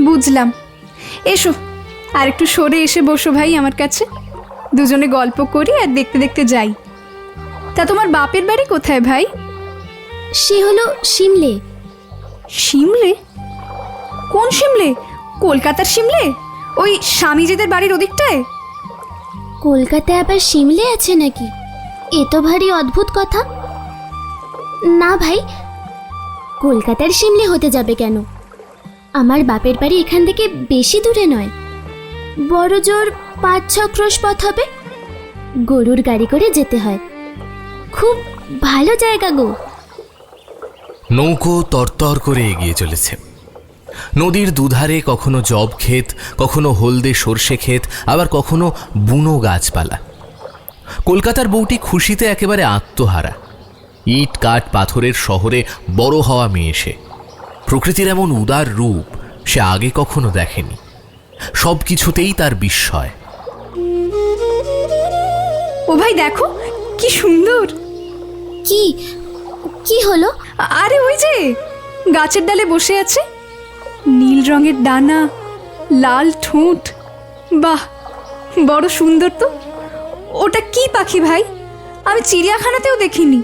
Speaker 4: বুঝলাম। এসো, আর একটু সরে এসে বসো ভাই আমার কাছে। দুজনে গল্প করি আর দেখতে দেখতে যাই। তা তোমার বাপের বাড়ি কোথায় ভাই?
Speaker 3: সে হলো সিমলে।
Speaker 4: সিমলে? কোন সিমলে? কলকাতার সিমলে? ওই স্বামীজিদের বাড়ির ওদিকটায়?
Speaker 3: কলকাতায় আবার সিমলে আছে নাকি? এ তো ভারী অদ্ভুত কথা। না ভাই, কলকাতার সিমলে হতে যাবে কেন? আমার বাপের বাড়ি এখান থেকে বেশি দূরে নয়, বড় জোর 5-6 ক্রোশ পথ হবে। গরুর গাড়ি করে যেতে হয়। খুব ভালো জায়গা গো।
Speaker 5: নৌকো তরতর করে এগিয়ে চলেছে। নদীর দুধারে কখনো জব ক্ষেত, কখনো হলদে সর্ষে ক্ষেত, আবার কখনো বুনো গাছপালা। কলকাতার বউটি খুশিতে একেবারে আত্মহারা। ইট কাঠ পাথরের শহরে বড় হওয়া মেয়ে সে। প্রকৃতির এমন উদার রূপ সে আগে কখনো দেখেনি। সব কিছুতেই তার বিস্ময়।
Speaker 4: ও ভাই দেখো, কি সুন্দর।
Speaker 3: কি কি হলো?
Speaker 4: আরে ওই যে গাছের ডালে বসে আছে, নীল রঙের ডানা, লাল ঠোঁট। বাহ, বড় সুন্দর তো। ওটা কি পাখি ভাই? আমি চিড়িয়াখানাতেও দেখিনি।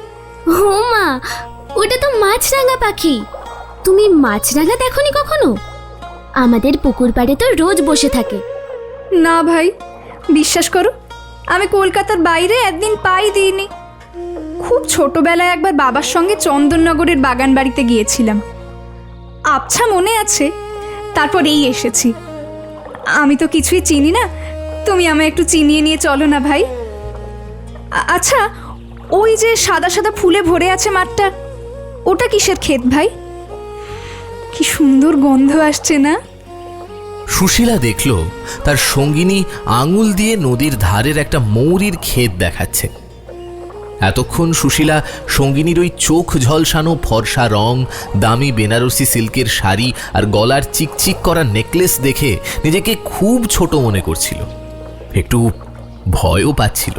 Speaker 3: ও মা, ওটা তো মাছরাঙা পাখি। তুমি মাছরাঙা দেখনি কখনো? আমাদের পুকুর পাড়ে তো রোজ বসে থাকে।
Speaker 4: না ভাই, বিশ্বাস করো, আমি কলকাতার বাইরে একদিন পাই দিইনি। খুব ছোটবেলায় একবার বাবার সঙ্গে চন্দননগরের বাগান বাড়িতে গিয়েছিলাম, আবছা মনে আছে। তারপর এই এসেছি। আমি তো কিছুই চিনি না, তুমি আমায় একটু চিনিয়ে নিয়ে চলো না ভাই। আচ্ছা, ওই যে সাদা সাদা ফুলে ভরে আছে মাঠটা, ওটা কিসের ক্ষেত ভাই? কি সুন্দর গন্ধ আসছে না?
Speaker 5: সুশীলা দেখল তার সঙ্গিনী আঙুল দিয়ে নদীর ধারের একটা মৌরির ক্ষেত দেখাচ্ছে। এতক্ষণ সুশীলা সঙ্গিনীর ওই চোখ ঝলসানো ফর্সা রং, দামি বেনারসি সিল্কের শাড়ি আর গলার চিকচিক করা নেকলেস দেখে নিজেকে খুব ছোট মনে করছিল, একটু ভয়ও পাচ্ছিল।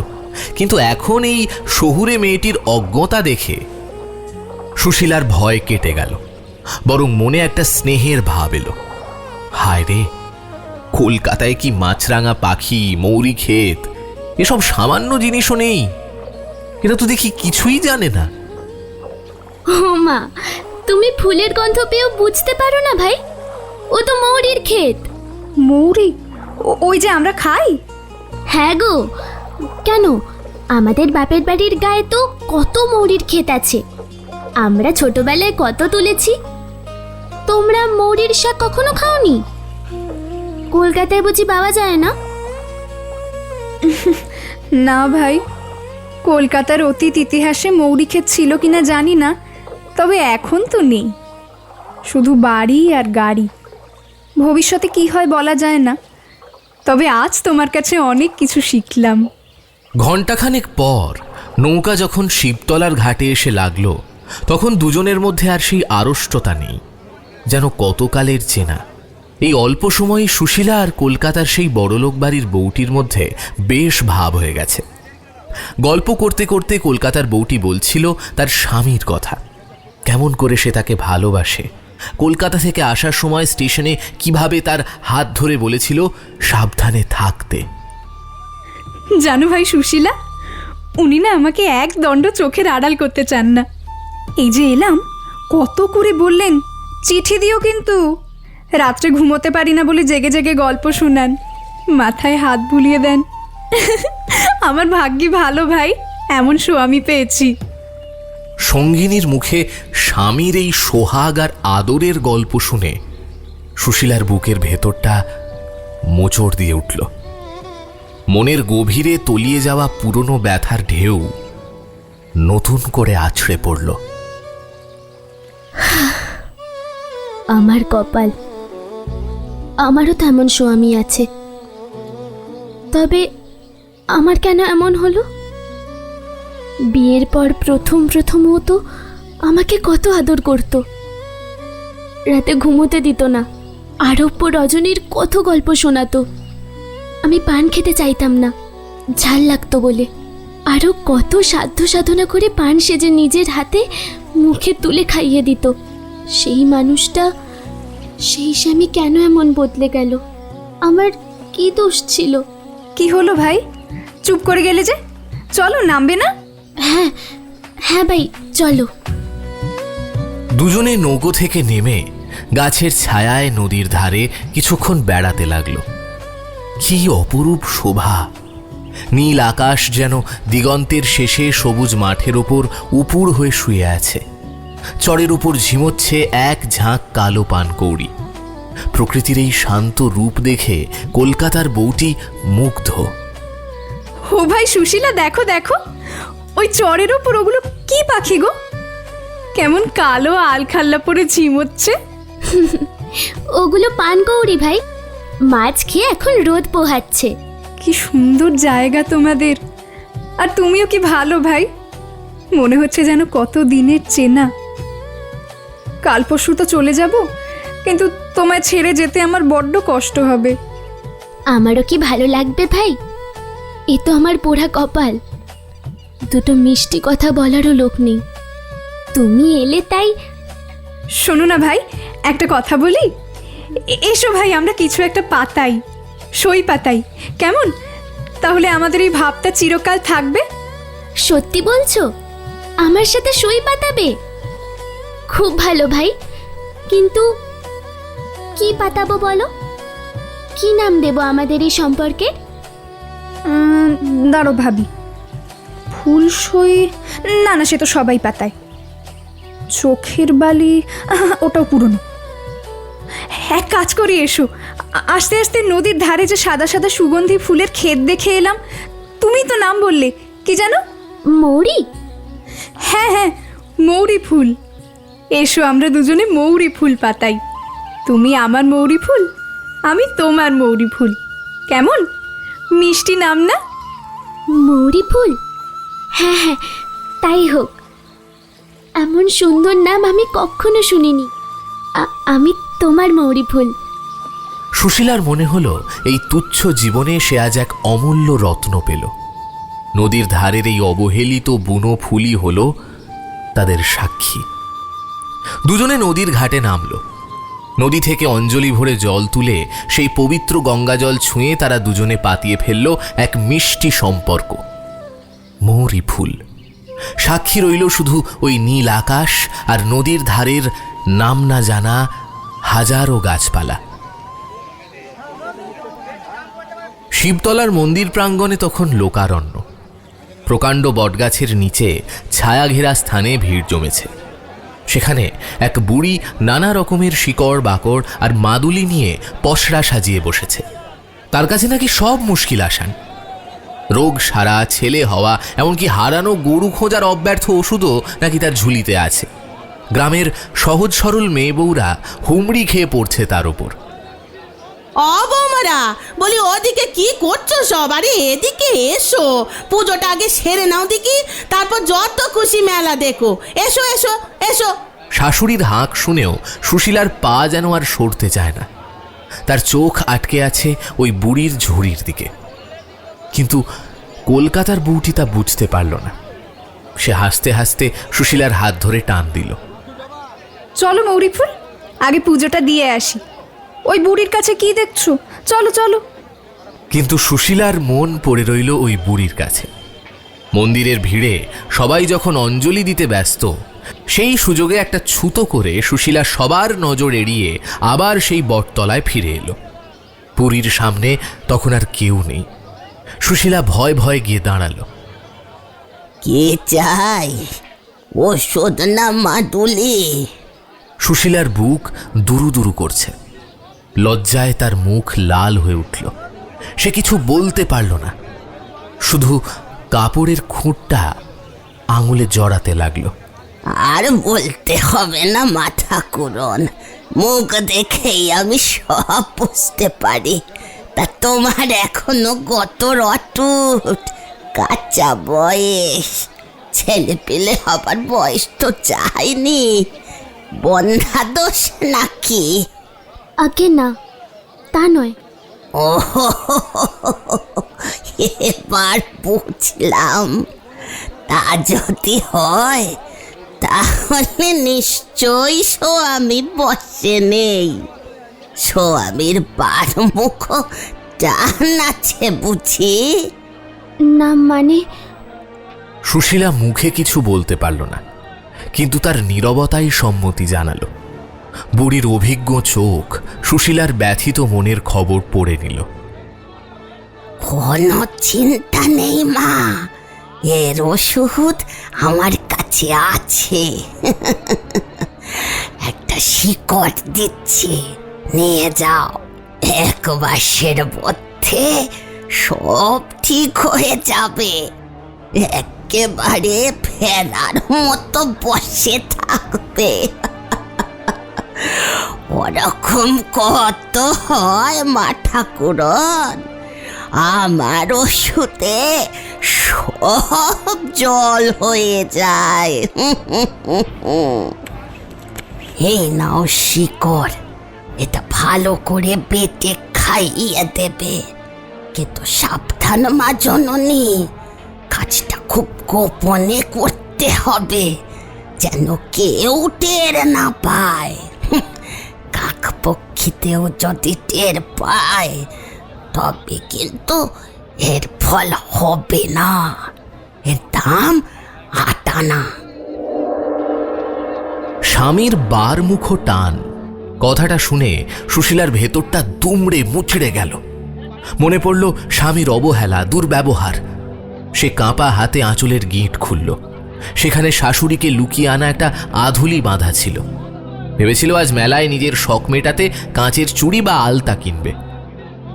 Speaker 5: কিন্তু এখন এই শহুরে মেয়েটির অজ্ঞতা দেখে সুশীলার ভয় কেটে গেল, বরং মনে একটা স্নেহের ভাব এলো। হায় রে, কলকাতায় কি মাছরাঙা পাখি, মৌরি ক্ষেত, এসব সামান্য জিনিসও নেই। এরা তো দেখি কিছুই জানে না।
Speaker 3: ও মা, তুমি ফুলের গন্ধ পেয়েও বুঝতে পারো না ভাই? ও তো মৌরির ক্ষেত।
Speaker 4: মৌরি? ওই যে আমরা খাই?
Speaker 3: হ্যাঁ গো, কেন, আমাদের বাপের বাড়ির গায়ে তো কত মৌরির ক্ষেত আছে, আমরা ছোটবেলায় কত তুলেছি। তোমরা মৌরির শাক কখনো খাওনি? কলকাতায় বুঝি পাওয়া যায় না?
Speaker 4: না ভাই, কলকাতার অতীত ইতিহাসে মৌরি ক্ষেত ছিল কিনা জানি না, তবে এখন তো নেই, শুধু বাড়ি আর গাড়ি। ভবিষ্যতে কি হয় বলা যায় না, তবে আজ তোমার কাছে অনেক কিছু শিখলাম।
Speaker 5: ঘণ্টাখানেক পর নৌকা যখন শিবতলার ঘাটে এসে লাগলো, তখন দুজনের মধ্যে আর সেই আড়ষ্টতা নেই, যেন কতকালের চেনা। এই অল্প সময়ে সুশীলা আর কলকাতার সেই বড়লোক বাড়ির বউটির মধ্যে বেশ ভাব হয়ে গেছে। গল্প করতে করতে কলকাতার বউটি বলছিল তার স্বামীর কথা, কেমন করে সে তাকে ভালোবাসে। কলকাতা থেকে আসার সময় স্টেশনে কিভাবে তার হাত ধরে বলেছিল সাবধানে থাকতে।
Speaker 4: জানো ভাই সুশীলা, উনি না আমাকে এক দণ্ড চোখের আড়াল করতে চান না। এই যে এলাম, কত করে বললেন চিঠি দিও, কিন্তু রাত্রে ঘুমোতে পারি না বলে জেগে জেগে গল্প শোনান, মাথায় হাত বুলিয়ে দেন। আমার ভাগ্যি ভালো ভাই, এমন স্বামী পেয়েছি।
Speaker 5: সঙ্গিনীর মুখে স্বামীর এই সোহাগ আর আদরের গল্প শুনে সুশীলার বুকের ভেতরটা মোচড় দিয়ে উঠল। মনের গভীরে তলিয়ে যাওয়া পুরনো ব্যথার ঢেউ নতুন করে আছড়ে পড়ল।
Speaker 3: আমার কপাল, আমারও তেমন স্বামী আছে, তবে আমার কেন এমন হলো? বিয়ের পর প্রথম ও তো আমাকে কত আদর করত, রাতে ঘুমোতে দিত না, আরব্য রজনীর কত গল্প শোনাতো। আমি পান খেতে চাইতাম না, ঝাল লাগতো বলে, আরও কত সাধ্য সাধনা করে পান সেজে নিজের হাতে মুখে তুলে খাইয়ে দিত। সেই মানুষটা, সেই স্বামী কেন এমন বদলে গেল? আমার কি দোষ ছিল?
Speaker 4: কি হলো ভাই, চুপ করে গেলে যে? চলো, নামবে না?
Speaker 3: হ্যাঁ হ্যাঁ ভাই, চলো।
Speaker 5: দুজনে নৌকো থেকে নেমে গাছের ছায়ায় নদীর ধারে কিছুক্ষণ বেড়াতে লাগলো। কি অপরূপ শোভা! নীল আকাশ যেন দিগন্তের শেষে সবুজ মাঠের ওপর উপুর হয়ে শুয়ে আছে। চরের উপর ঝিমোচ্ছে এক ঝাঁক কালো পানকৌড়ি। প্রকৃতির এই শান্ত রূপ দেখে কলকাতার বউটি মুগ্ধ।
Speaker 4: ও ভাই সুশীলা, দেখো দেখো, ওই চরের ওপর ওগুলো কি পাখি গো? কেমন কালো আলখাল্লা পরে ঝিমোচ্ছে।
Speaker 3: ওগুলো পানকৌড়ি ভাই, মাছ খেয়ে এখন রোদ পোহাচ্ছে।
Speaker 4: কি সুন্দর জায়গা তোমাদের, আর তুমিও কি ভালো ভাই, মনে হচ্ছে যেন কত দিনের চেনা। কাল পরশু তো চলে যাব, কিন্তু তোমায় ছেড়ে যেতে আমার বড্ড কষ্ট হবে।
Speaker 3: আমারও কি ভালো লাগবে ভাই? এ তো আমার পোড়া কপাল, দুটো মিষ্টি কথা বলারও লোক নেই। তুমি এলে তাই।
Speaker 4: শোনো না ভাই, একটা কথা বলি। এসো ভাই, আমরা কিছু একটা পাতাই, সই পাতাই, কেমন? তাহলে আমাদের এই ভাবটা চিরকাল থাকবে।
Speaker 3: সত্যি বলছো? আমার সাথে সই পাতাবে? খুব ভালো ভাই, কিন্তু কি পাতাবো বলো? কি নাম দেব আমাদের এই সম্পর্কে?
Speaker 4: দাঁড়ো ভাবি। ফুল সই? না না, সে তো সবাই পাতায়। চোখের বালি? ওটাও পুরনো। এক কাজ করি, এসো, আস্তে আস্তে নদীর ধারে যে সাদা সাদা সুগন্ধি ফুলের ক্ষেত দেখে এলাম। তুমি তো নাম বললে, কি জানো?
Speaker 3: মৌরি।
Speaker 4: হ্যাঁ হ্যাঁ, মৌরি ফুল। এসো আমরা দুজনে মৌরি ফুল পাতাই। তুমি আমার মৌরি ফুল, আমি তোমার মৌরি ফুল। কেমন মিষ্টি নাম না?
Speaker 3: মৌরি ফুল? হ্যাঁ হ্যাঁ, তাই হোক। এমন সুন্দর নাম আমি কখনো শুনিনি। আমি তোমার মৌরি ফুল।
Speaker 5: সুশীলার মনে হলো এই তুচ্ছ জীবনে সে আজ এক অমূল্য রত্ন পেল। নদীর ধারের এই অবহেলিত বুনো ফুলই হলো তাদের সাক্ষী। দুজনে নদীর ঘাটে নামল। নদী থেকে অঞ্জলি ভরে জল তুলে সেই পবিত্র গঙ্গাজল ছুঁয়ে তারা দুজনে পাতিয়ে ফেলল এক মিষ্টি সম্পর্ক। মৌরি ফুল সাক্ষী রইল শুধু ওই নীল আকাশ আর নদীর ধারের নাম না জানা হাজারো গাছপালা। শিবতলার মন্দির প্রাঙ্গণে তখন লোকারণ্য। প্রকাণ্ড বটগাছের নিচে ছায়া ঘেরা স্থানে ভিড় জমেছে। সেখানে এক বুড়ি নানা রকমের শিকড় বাকড় আর মাদুলি নিয়ে পসরা সাজিয়ে বসেছে। তার কাছে নাকি সব মুশকিল আসান, রোগ সারা, ছেলে হওয়া, এমনকি হারানো গরু খোঁজার অব্যর্থ ওষুধও নাকি তার ঝুলিতে আছে। গ্রামের সহজ সরল মেয়ে বউরা হুমড়ি খেয়ে পড়ছে তার উপর।
Speaker 7: বৌমারা, বলি ওদিকে কি করছো সব? আরে এদিকে এসো, পুজোটা আগে সেরে নাও দেখি, তারপর যত খুশি মেলা দেখো। এসো এসো এসো।
Speaker 5: শাশুড়ির হাঁক শুনেও সুশীলার পা যেন আর সরতে চায় না। তার চোখ আটকে আছে ওই বুড়ির ঝুড়ির দিকে। কিন্তু কলকাতার বউটি তা বুঝতে পারল না। সে হাসতে হাসতে সুশীলার হাত ধরে টান দিল।
Speaker 4: চলো মৌরি ফুল, আগে পুজোটা দিয়ে আসি। ওই বুড়ির কাছে কি দেখছো? চলো চলো।
Speaker 5: কিন্তু সুশীলার মন পড়ে রইল ওই বুড়ির কাছে। মন্দিরের ভিড়ে সবাই যখন অঞ্জলি দিতে ব্যস্ত, সেই সুযোগে একটা ছুতো করে সুশীলা সবার নজর এড়িয়ে আবার সেই বটতলায় ফিরে এলো। বুড়ির সামনে তখন আর কেউ নেই। সুশীলা ভয় ভয় গিয়ে দাঁড়ালো।
Speaker 7: কে চাই? ওষুধ না মাদুলি?
Speaker 5: সুশীলার বুক দুরু দুরু করছে। লজ্জায় তার মুখ লাল হয়ে উঠল। সে কিছু বলতে পারল না, শুধু কাপড়ের খুঁটটা আঙুলে জড়াতে লাগলো।
Speaker 7: আর বলতে হবে না মাথা কুরন, মুখ দেখেই আমি সব বুঝতে পারি। তা তোমার এখনো গত অটুট, কাঁচা বয়স, ছেলে পেলে হবার বয়স তো চাইনি। বন্ধা দোষ নাকি?
Speaker 3: আগে না, তা নয়।
Speaker 7: ও এবার বুঝলাম। তা যদি হয় তাহলে নিশ্চয়ই স্বামী বসে নেই। স্বামীর বার মুখ টান আছে বুঝি?
Speaker 3: না মানে,
Speaker 5: সুশীলা মুখে কিছু বলতে পারল না, কিন্তু তার নীরবতাই সম্মতি জানালো। বুড়ির অভিজ্ঞ চোখ সুশীলার ব্যথিত মনের খবর পড়ে নিল।
Speaker 7: কোনো চিন্তা নেই মা, এর ওষুধ আমার কাছে আছে। একটা শিকড় দিচ্ছি, নিয়ে যাও। এক মাসের মধ্যে সব ঠিক হয়ে যাবে। একেবারে ফেরার মতো বসে থাকবে। ওরকম কত হয় মা ঠাকুরন, আমার ওষুধে সব জল হয়ে যায়। এই নাও শিকড়, এটা ভালো করে বেটে খাইয়ে দেবে। কিন্তু সাবধান মা জননী, কাজটা খুব গোপনে করতে হবে, যেন কেউ টের না পায়। কাক পক্ষীতেও যদি টের পায় তবে কিন্তু এর ফল হবে না। এর দাম 8 আনা।
Speaker 5: স্বামীর বারমুখ টান, কথাটা শুনে সুশীলার ভেতরটা দুমড়ে মুচড়ে গেল। মনে পড়ল স্বামীর অবহেলা, দুর্ব্যবহার। সে কাঁপা হাতে আঁচলের গিঁট খুলল। সেখানে শাশুড়িকে লুকিয়ে আনা একটা আধুলি বাঁধা ছিল। ভেবেছিল আজ মেলায় নিজের শখ মেটাতে কাঁচের চুড়ি বা আলতা কিনবে।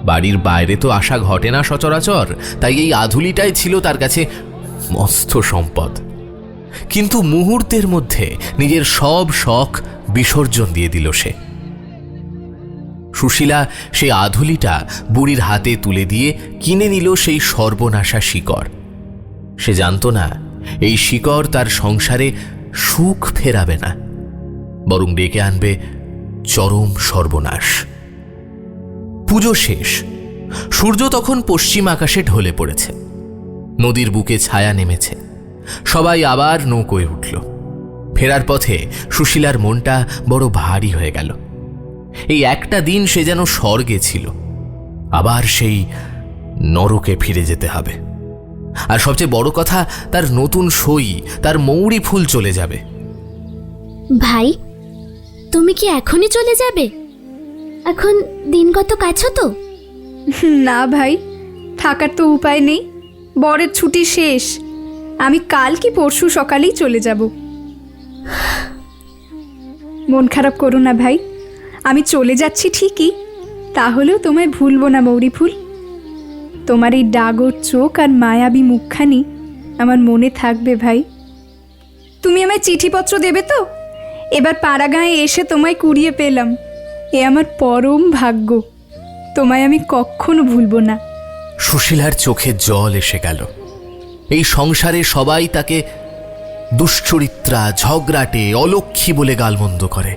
Speaker 5: বাড়ির বাইরে তো আসা ঘটে না সচরাচর, তাই এই আধুলিটাই ছিল তার কাছে মস্ত সম্পদ। কিন্তু মুহূর্তের মধ্যে নিজের সব শখ বিসর্জন দিয়ে দিল সে। সুশীলা সেই আধুলিটা বুড়ির হাতে তুলে দিয়ে কিনে নিল সেই সর্বনাশা শিকড়। সে জানত না এই শিকড় তার সংসারে সুখ ফেরাবে না, বরং ডেকে আনবে চরম সর্বনাশ। পুজো শেষ, সূর্য তখন পশ্চিম আকাশে ঢলে পড়েছে, নদীর বুকে ছায়া নেমেছে, সবাই আবার নৌকোয় উঠল। ফেরার পথে সুশীলার মনটা বড় ভারী হয়ে গেল। এই একটা দিন সে যেন স্বর্গে ছিল, আবার সেই নরকে ফিরে যেতে হবে। আর সবচেয়ে বড় কথা, তার নতুন সই, তার মৌরি ফুল চলে যাবে।
Speaker 3: ভাই, তুমি কি এখনই চলে যাবে? এখন দিন কত কাছো তো।
Speaker 4: না ভাই, থাকার তো উপায় নেই। বরের ছুটি শেষ, আমি কাল কি পরশু সকালেই চলে যাব। মন খারাপ করো না ভাই, আমি চলে যাচ্ছি ঠিকই, তাহলেও তোমায় ভুলবো না মৌরি ফুল। তোমার এই ডাগর চোখ আর মায়াবী মুখখানি আমার মনে থাকবে ভাই। তুমি আমায় চিঠিপত্র দেবে তো? এবার পাড়াগাঁয়ে এসে তোমায় কুড়িয়ে পেলাম, এ আমার পরম ভাগ্য। তোমায় আমি কখনো ভুলবো না।
Speaker 5: সুশীলার চোখে জল এসে গেল। এই সংসারে সবাই তাকে দুশ্চরিত্রা, ঝগড়াটে, অলক্ষী বলে গালমন্দ করে।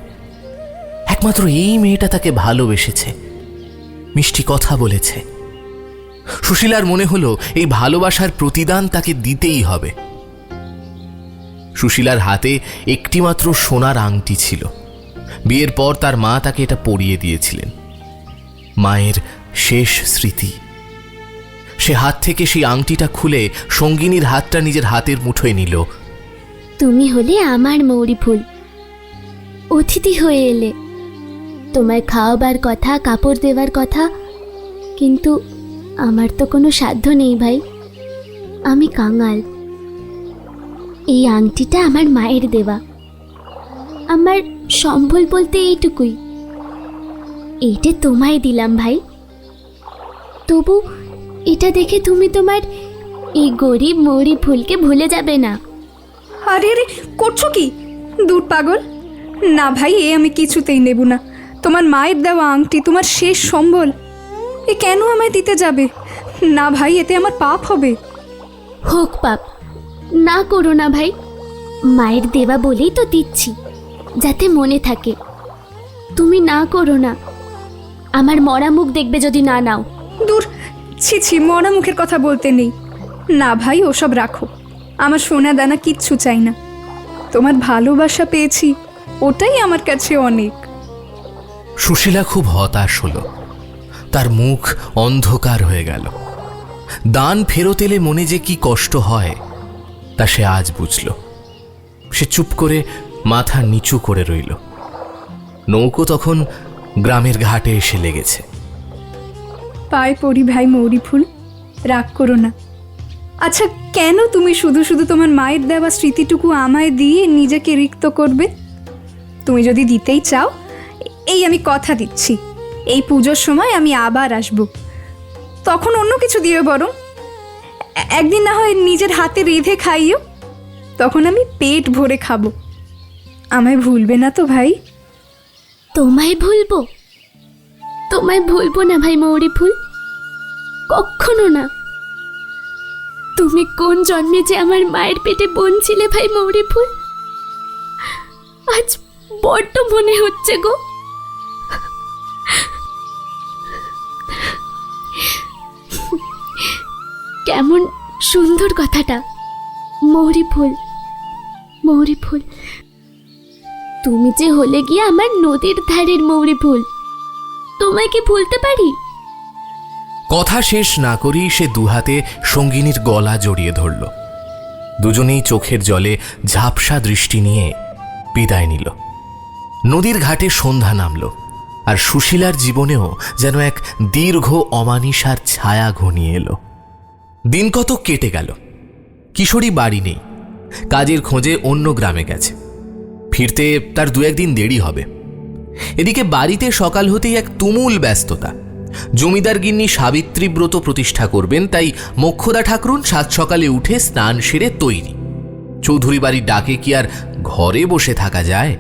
Speaker 5: একমাত্র এই মেয়েটা তাকে ভালোবেসেছে, মিষ্টি কথা বলেছে। সুশীলার মনে হলো এই ভালোবাসার প্রতিদান তাকে দিতেই হবে। সুশীলার হাতে একটিমাত্র সোনার আংটি ছিল। বিয়ের পর তার মা তাকে এটা পরিয়ে দিয়েছিলেন, মায়ের শেষ স্মৃতি। সে হাত থেকে সেই আংটিটা খুলে সঙ্গিনীর হাতটা নিজের হাতের মুঠোয় নিল।
Speaker 3: তুমি হলে আমার মৌরি ফুল, অতিথি হয়ে এলে। তোমায় খাওয়াবার কথা, কাপড় দেওয়ার কথা, কিন্তু আমার তো কোনো সাধ্য নেই ভাই, আমি কাঙাল। এই আংটিটা আমার মায়ের দেওয়া, আমার সম্বল বলতে এইটুকুই। এইটা তোমায় দিলাম ভাই। তবু এটা দেখে তুমি তোমার এই গরিব মৌরি ফুলকে ভুলে যাবে না।
Speaker 4: আরে আরে, করছো কি? দূর পাগল, না ভাই, এ আমি কিছুতেই নেব না। তোমার মায়ের দেওয়া আংটি, তোমার শেষ সম্বল, এ কেন আমায় দিতে যাবে? না ভাই, এতে আমার পাপ হবে।
Speaker 3: হোক পাপ, না করো না ভাই। মায়ের দেওয়া বলেই তো দিচ্ছি, যাতে মনে থাকে। তুমি না করো না, আমার মরা মুখ দেখবে যদি না নাও।
Speaker 4: দূর, ছি ছি, মরা মুখের কথা বলতে নেই। না ভাই, ওসব রাখো, আমার সোনা দানা কিচ্ছু চাই না। তোমার ভালোবাসা পেয়েছি, ওটাই আমার কাছে অনেক।
Speaker 5: সুশীলা খুব হতাশ হলো, তার মুখ অন্ধকার হয়ে গেল। দান ফেরত এলে মনে যে কি কষ্ট হয় তা সে আজ বুঝল। সে চুপ করে মাথা নিচু করে রইল। নৌকো তখন গ্রামের ঘাটে এসে লেগেছে।
Speaker 4: পায়ে পড়ি ভাই মৌরি ফুল, রাগ করো না। আচ্ছা, কেন তুমি শুধু শুধু তোমার মায়ের দেওয়া স্মৃতিটুকু আমায় দিয়ে নিজেকে রিক্ত করবে? তুমি যদি দিতেই চাও, এই আমি কথা দিচ্ছি, এই পুজোর সময় আমি আবার আসব। তখন অন্য কিছু দিও বরং। একদিন না হয় নিজের হাতে রেঁধে খাইও, তখন আমি পেট ভরে খাবো। আমায় ভুলবে না তো ভাই?
Speaker 3: তোমায় ভুলবো? তোমায় ভুলবো না ভাই মৌরি ফুল, কখনো না। তুমি কোন জন্মে যে আমার মায়ের পেটে বোন ছিলে ভাই মৌরি ফুল, আজ বড্ড মনে হচ্ছে গো। কেমন সুন্দর কথাটা, মৌরি ফুল, মৌরি ফুল। তুমি যে হলে গিয়ে আমার নদীর ধারের মৌরি ফুল, তোমায় কি ভুলতে পারি?
Speaker 5: কথা শেষ না করেই সে দুহাতে সঙ্গিনীর গলা জড়িয়ে ধরল। দুজনেই চোখের জলে ঝাপসা দৃষ্টি নিয়ে বিদায় নিল। নদীর ঘাটে সন্ধ্যা নামল, আর সুশীলার জীবনেও যেন এক দীর্ঘ অমানিসার ছায়া ঘনিয়ে এলো। দিন কত কেটে গেল। কিশোরী বাড়ি নেই, কাজের খোঁজে অন্য গ্রামে গেছে। ফিরতে তার দু একদিন দেরি হবে। এদিকে বাড়িতে সকাল হতেই এক তুমুল ব্যস্ততা। জমিদার গিন্নি সাবিত্রী ব্রত প্রতিষ্ঠা করবেন, তাই মোক্ষদা ঠাকুরুন সাত সকালে উঠে স্নান সেরে তৈরি। চৌধুরী বাড়ির ডাকে কি আর ঘরে বসে থাকা যায়?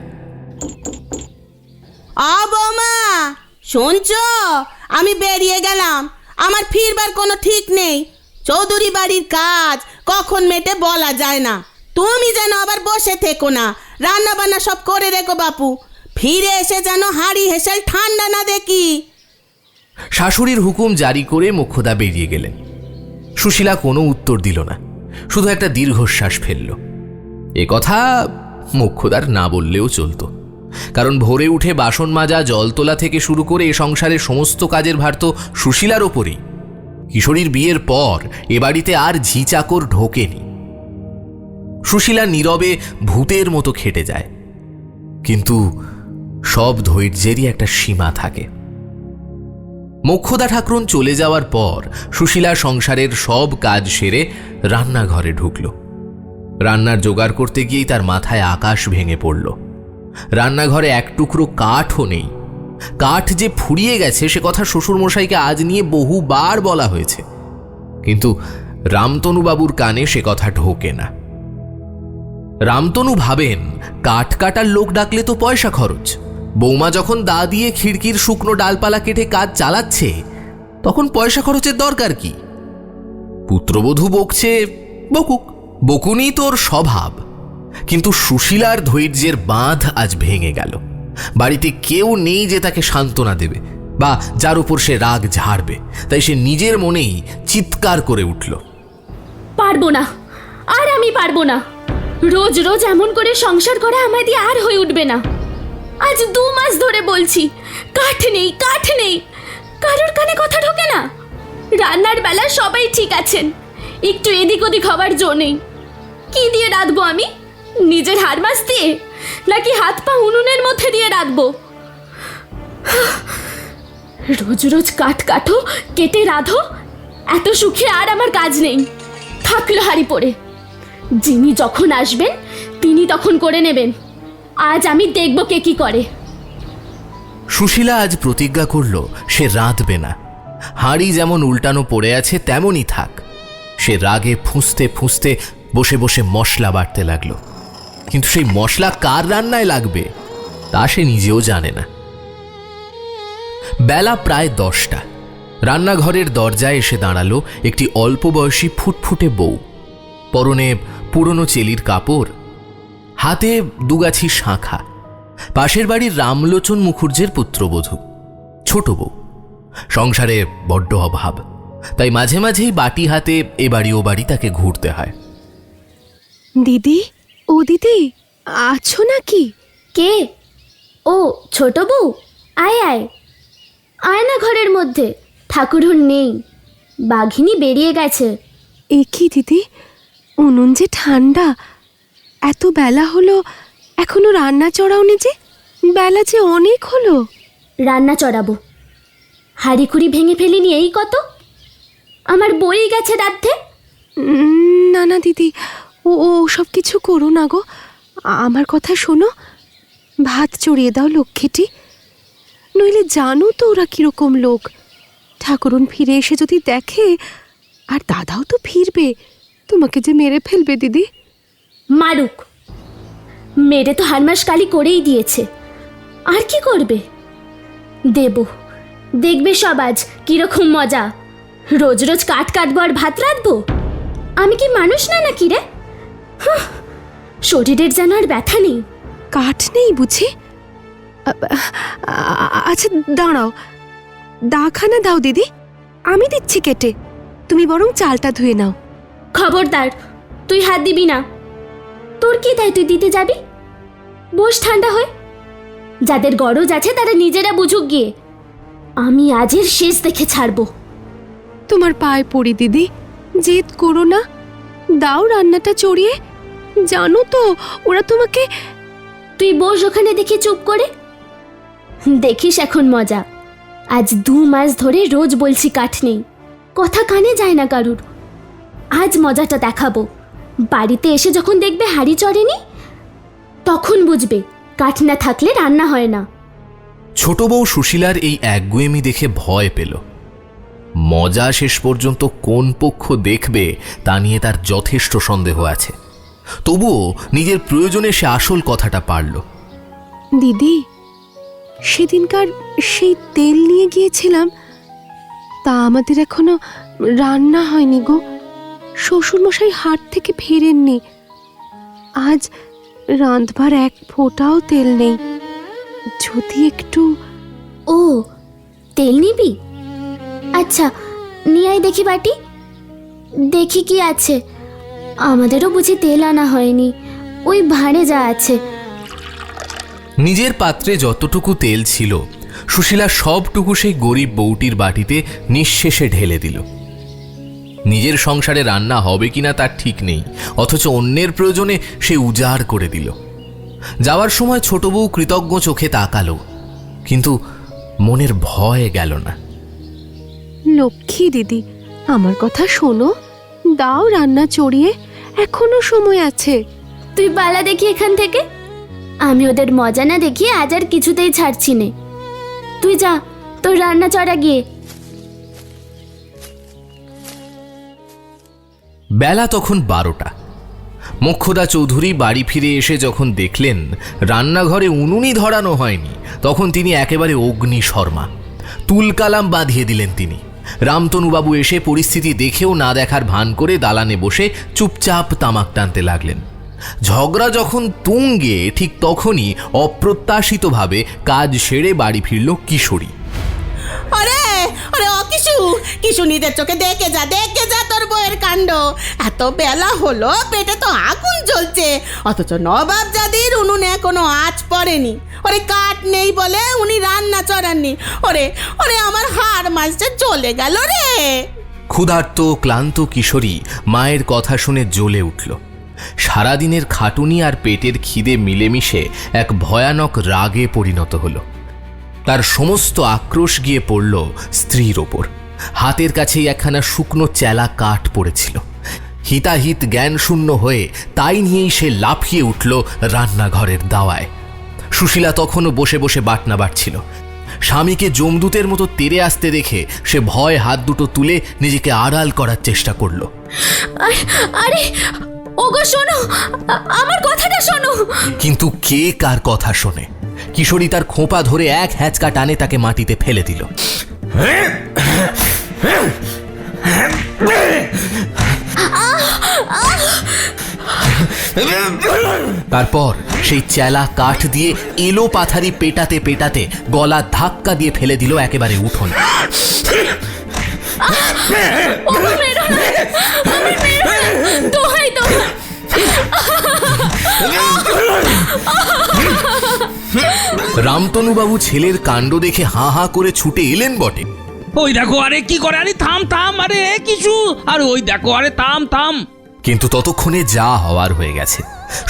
Speaker 7: বৌমা, শুনছো? আমি বেরিয়ে গেলাম, আমার ফিরবার কোনো ঠিক নেই। চৌধুরী বাড়ির কাজ কখন মেটে বলা যায় না। তুমি যেন আবার বসে থেকো না, রান্না বান্না সব করে রেখো বাপু। ফিরে এসে যেন হাঁড়ি হেসেল ঠান্ডা না দেখি।
Speaker 5: শাশুড়ির হুকুম জারি করে মোক্ষদা বেরিয়ে গেলেন। সুশীলা কোনো উত্তর দিল না, শুধু একটা দীর্ঘশ্বাস ফেলল। এ কথা মোক্ষদার না বললেও চলত, কারণ ভোরে উঠে বাসন মাজা, জল তোলা থেকে শুরু করে এ সংসারের সমস্ত কাজের ভার তো সুশীলার ওপরেই। কিশোরীর বিয়ের পর এ বাড়িতে আর ঝি চাকর ঢোকেনি। সুশীলা নীরবে ভূতের মতো খেটে যায়, কিন্তু সব ধৈর্যেরই একটা সীমা থাকে। মোক্ষদা ঠাকরুন চলে যাওয়ার পর সুশীলা সংসারের সব কাজ সেরে রান্নাঘরে ঢুকল। রান্নার জোগাড় করতে গিয়েই তার মাথায় আকাশ ভেঙে পড়ল। রান্নাঘরে এক টুকরো কাঠও নেই। কাঠ যে ফুরিয়ে গেছে সে কথা শ্বশুরমশাইকে আজ নিয়ে বহুবার বলা হয়েছে, কিন্তু রামতনুবাবুর কানে সে কথা ঢোকে না। রামতনু ভাবেন কাঠ কাটার লোক ডাকলে তো পয়সা খরচ। বৌমা যখন দা দিয়ে খিড়কির শুকনো ডালপালা কেটে কাজ চালাচ্ছে, তখন পয়সা খরচের দরকার কি? পুত্রবধূ বকছে, বকুক, বকুনি তোর স্বভাব। কিন্তু সুশীলার ধৈর্যের বাঁধ আজ ভেঙে গেল। বাড়িতে কেউ নেই যে তাকে সান্ত্বনা দেবে বা যার উপর সে রাগ ঝাড়বে, তাই সে নিজের মনেই চিৎকার করে উঠল,
Speaker 3: পারবো না, আর আমি পারবো না। রোজ রোজ এমন করে সংসার করা আমায় দিয়ে আর হয়ে উঠবে না। আজ 2 মাস ধরে বলছি কাঠ নেই, কাঠ নেই, কারোর কানে কথা ঢোকে না। রান্নার বেলা সবাই ঠিক আছেন, একটু এদিক ওদিক হবার জো নেই। কি দিয়ে রাঁধবো আমি? নিজের হাড় মাস দিয়ে, নাকি হাত পা উনুনের মধ্যে দিয়ে রাঁধবো? রোজ রোজ কাঠ কাটো, কেটে রাঁধো, এত সুখে আর আমার কাজ নেই। থাকলো হাড়ি পড়ে, যিনি যখন আসবেন তিনি তখন করে নেবেন। আজ আমি দেখব কে কি করে।
Speaker 5: সুশীলা আজ প্রতিজ্ঞা করল সে রাঁধবে না। হাঁড়ি যেমন উল্টানো পড়ে আছে তেমনই থাক। সে রাগে ফুঁসতে ফুঁসতে বসে বসে মশলা বাটতে লাগলো, কিন্তু সেই মশলা কার রান্নায় লাগবে তা সে নিজেও জানে না। বেলা প্রায় 10টা। রান্নাঘরের দরজায় এসে দাঁড়ালো একটি অল্প বয়সী ফুটফুটে বউ। পরনে পুরনো চেলির কাপড়, হাতে 2 গাছি শাঁখা। পাশের বাড়ির রামলোচন মুখুর্জের পুত্রবধূ, ছোট বউ। সংসারে বড্ড অভাব, তাই মাঝে মাঝেই বাটি হাতে এ বাড়ি ও বাড়ি তাকে ঘুরতে হয়।
Speaker 8: দিদি, ও দিদি, আছো নাকি?
Speaker 3: কে? ও ছোট বউ, আয় আয়, আয় না ঘরের মধ্যে। ঠাকুরুন নেই, বাঘিনী বেরিয়ে গেছে।
Speaker 8: এ কি দিদি, উনুন যে ঠান্ডা, এত বেলা হলো এখনো রান্না চড়াওনি যে? বেলা যে অনেক হলো।
Speaker 3: রান্না চড়াবো, হাঁড়ি কুড়ি ভেঙে ফেলিনি এই কত। আমার বই গেছে রাধতে।
Speaker 8: না না দিদি, ও ও সব কিছু করো না গো, আমার কথা শোনো। ভাত চড়িয়ে দাও লক্ষ্মীটি, নইলে জানো তো ওরা কিরকম লোক। ঠাকুরুন ফিরে এসে যদি দেখে, আর দাদাও তো ফিরবে, তোমাকে যে মেরে ফেলবে দিদি।
Speaker 3: মারুক, মেরে তো হারমাস কালি করেই দিয়েছে, আর কি করবে? দেব, দেখবে সব আজ কিরকম মজা। রোজ রোজ কাঠ কাটবো আর ভাত রাঁধবো? আমি কি মানুষ না নাকি রে? শরীরের যেন আর ব্যথা নেই।
Speaker 8: কাঠ নেই বুঝি? আচ্ছা দাঁড়াও, দাখানা দাও দিদি, আমি দিচ্ছি কেটে, তুমি বরং চালটা ধুয়ে নাও।
Speaker 3: খবরদার, তুই হাত দিবি না। তোর কি তাই তুই দিতে যাবি? বস ঠান্ডা হয়ে। যাদের গরজ আছে তারা নিজেরা বুঝুক গিয়ে। আমি আজের শেষ দেখে ছাড়বো।
Speaker 8: তোমার পায়ে পড়ি দিদি, জেদ করো না, দাও রান্নাটা চড়িয়ে। জানো তো ওরা তোমাকে।
Speaker 3: তুই বস ওখানে দেখে চুপ করে, দেখিস এখন মজা। আজ 2 মাস ধরে রোজ বলছি কাঠ নেই, কথা কানে যায় না কারুর। আজ মজাটা দেখাবো। বাড়িতে এসে যখন দেখবে হাঁড়ি চড়েনি, তখন বুঝবে কাঠ না থাকলে রান্না হয় না।
Speaker 5: ছোট বউ সুশীলার এই একগুয়েমি দেখে ভয় পেল। মজা শেষ পর্যন্ত কোন পক্ষ দেখবে তা নিয়ে তার যথেষ্ট সন্দেহ আছে। তবুও নিজের প্রয়োজনে সে আসল কথাটা পারল।
Speaker 8: দিদি, সেদিনকার সেই তেল নিয়ে গিয়েছিলাম, তা আমাদের এখনো রান্না হয়নি গো। শ্বশুরমশাই হাট থেকে ফেরেননি। আজ রাঁধবার এক ফোঁটাও তেল নেই। যদি একটু...
Speaker 3: ও, তেল নিবি? আচ্ছা, নিয়ে আয় দেখি বাটি। দেখি কি আছে। আমাদেরও বুঝি তেল আনা হয়নি, ওই ভাঁড়ে যা আছে।
Speaker 5: নিজের পাত্রে যতটুকু তেল ছিল সুশীলা সবটুকু সেই গরিব বউটির বাটিতে নিঃশেষে ঢেলে দিল। নিজের সংসারে রান্না হবে কিনা তার ঠিক নেই, অথচ অন্যের প্রয়োজনে সে উজাড় করে দিল। যাওয়ার সময় ছোট বউ কৃতজ্ঞ চোখে তাকালো, কিন্তু মনের ভয় গেল না।
Speaker 8: লক্ষ্মী দিদি, আমার কথা শোনো, দাও রান্না চড়িয়ে, এখনো সময় আছে।
Speaker 3: তুই পালা দেখি এখান থেকে। আমি ওদের মজা না দেখিয়ে আজ আর কিছুতেই ছাড়ছি নে। তুই যা, তোর রান্না চড়া গিয়ে।
Speaker 5: বেলা তখন 12টা। মোক্ষদা চৌধুরী বাড়ি ফিরে এসে যখন দেখলেন রান্নাঘরে উনুনই ধরানো হয়নি, তখন তিনি একেবারে অগ্নি শর্মা। তুলকালাম বাঁধিয়ে দিলেন তিনি। রামতনুবাবু এসে পরিস্থিতি দেখেও না দেখার ভান করে দালানে বসে চুপচাপ তামাক টানতে লাগলেন। ঝগড়া যখন তুঙ্গে, ঠিক তখনই অপ্রত্যাশিতভাবে কাজ সেরে বাড়ি ফিরল কিশোরী।
Speaker 7: আরে আরে ও কিশু, কিশু নিজের চোখে দেখে যা তোর বউয়ের কাণ্ড। এত বেলা হলো, পেটে তো আগুন জ্বলছে, অথচ নবাব জাদির উনুনে কোনো আঁচ পড়েনি। ওরে কাঠ নেই বলে উনি রান্না চড়াননি। ওরে ওরে আমার হাড় মাঝে চলে গেল রে।
Speaker 5: ক্ষুধার্ত ক্লান্ত কিশোরী মায়ের কথা শুনে জ্বলে উঠল। সারাদিনের খাটুনি আর পেটের খিদে মিলেমিশে এক ভয়ানক রাগে পরিণত হলো। তার সমস্ত আক্রোশ গিয়ে পড়ল স্ত্রীর ওপর। হাতের কাছেই একখানা শুকনো চেলা কাঠ পড়েছিল। হিতাহিত জ্ঞান শূন্য হয়ে তাই নিয়েই সে লাফিয়ে উঠল রান্নাঘরের দাওয়ায়। সুশীলা তখনও বসে বসে বাটনা বাটছিল। স্বামীকে যমদূতের মতো তেড়ে আসতে দেখে সে ভয় হাত দুটো তুলে নিজেকে আড়াল করার চেষ্টা করল।
Speaker 3: আরে ওগো শোনো, আমার কথাটা শোনো।
Speaker 5: কিন্তু কে কার কথা শোনে? কিশোরী তার খোঁপা ধরে এক হ্যাঁচকা টানে তাকে মাটিতে ফেলে দিল। তারপর সেই চেলা কাঠ দিয়ে এলো পাথারি পেটাতে পেটাতে গলা ধাক্কা দিয়ে ফেলে দিল একেবারে উঠোনে। রামতনুবাবু ছেলের কাণ্ড দেখে হাঁ হাঁ করে ছুটে এলেন বটে।
Speaker 2: ওই দেখো, আরে কি করে, আরে থাম থাম, আরে কিছু, আরে ওই দেখো, আরে থাম থাম।
Speaker 5: কিন্তু ততক্ষণে যা হওয়ার হয়ে গেছে।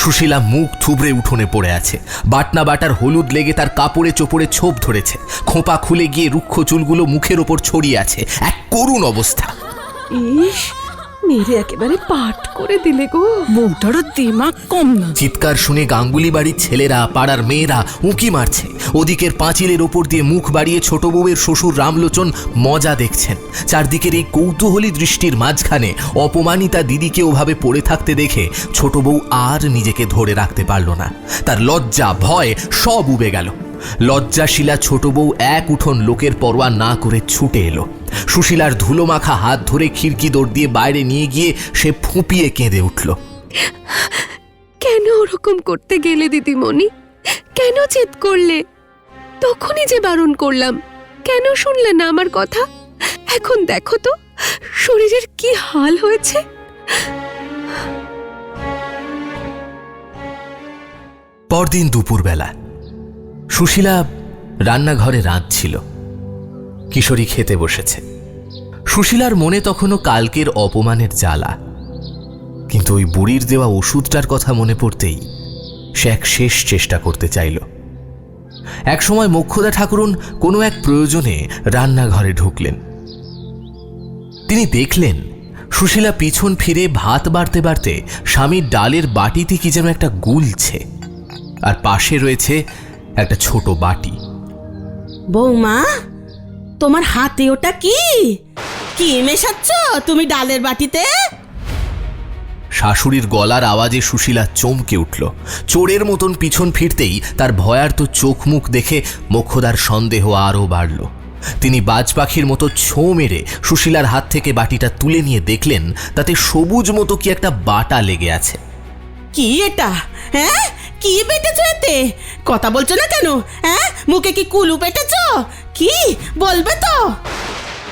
Speaker 5: সুশীলা মুখ থুবড়ে উঠোনে পড়ে আছে। বাটনা বাটার হলুদ লেগে তার কাপড়ে চোপড়ে ছোপ ধরেছে। খোঁপা খুলে গিয়ে রুক্ষ চুলগুলো মুখের ওপর ছড়িয়ে আছে। এক করুণ অবস্থা।
Speaker 9: ইস, মেরে একেবারে পাট করে দিলে গো। বউটারও দিমাগ কম না।
Speaker 5: চিৎকার শুনে গাঙ্গুলি বাড়ির ছেলেরা, পাড়ার মেয়েরা উঁকি মারছে। ওদিকের পাঁচিলের ওপর দিয়ে মুখ বাড়িয়ে ছোট বউয়ের শ্বশুর রামলোচন মজা দেখছেন। চারদিকের এই কৌতূহলী দৃষ্টির মাঝখানে অপমানিতা দিদিকে ওভাবে পড়ে থাকতে দেখে ছোট বউ আর নিজেকে ধরে রাখতে পারল না। তার লজ্জা ভয় সব উবে গেল। লজ্জাশীলা ছোট বউ এক উঠোন লোকের পরোয়া না করে ছুটে এলো। সুশীলার ধুলো মাখা হাত ধরে খিড়কি দৌড় দিয়ে বাইরে নিয়ে গিয়ে সে ফুঁপিয়ে কেঁদে উঠল।
Speaker 8: কেন ওরকম করতে গেলে দিদিমণি? কেন জেদ করলে? তখনই যে বারণ করলাম, কেন শুনলে না আমার কথা? এখন দেখো তো শরীরের কি হাল হয়েছে।
Speaker 5: পরদিন দুপুরবেলা সুশীলা রান্নাঘরে রাঁধছিল। কিশোরী খেতে বসেছে। সুশীলার মনে তখনও কালকের অপমানের জ্বালা। কিন্তু ওই বুড়ির দেওয়া ওষুধটার কথা মনে পড়তেই সে এক শেষ চেষ্টা করতে চাইল। একসময় মোক্ষদা ঠাকুরুন কোনো এক প্রয়োজনে রান্নাঘরে ঢুকলেন। তিনি দেখলেন সুশীলা পিছন ফিরে ভাত বাড়তে বাড়তে স্বামীর ডালের বাটিতে কি যেন একটা গুলছে, আর পাশে রয়েছে একটা ছোট বাটি।
Speaker 7: বৌমা, তোমার হাতে ওটা কি কি মেশাচ্ছ তুমি ডালের বাটিতে?
Speaker 5: শাশুড়ির গলার আওয়াজে সুশীলা চমকে উঠল। চোরের মতন পিছন ফিরতেই তার ভয়ার্ত চোখ মুখ দেখে মোক্ষদার সন্দেহ আরও বাড়ল। তিনি বাজ পাখির মতো ছোঁ মেরে সুশীলার হাত থেকে বাটিটা তুলে নিয়ে দেখলেন তাতে সবুজ মতো কি একটা বাটা লেগে আছে।
Speaker 7: কি এটা? হ্যাঁ, কি বেটেছো এতে? কথা বলছো না কেন? হ্যাঁ, মুখে কি কুলু বেটেছো? কি বলবে তো?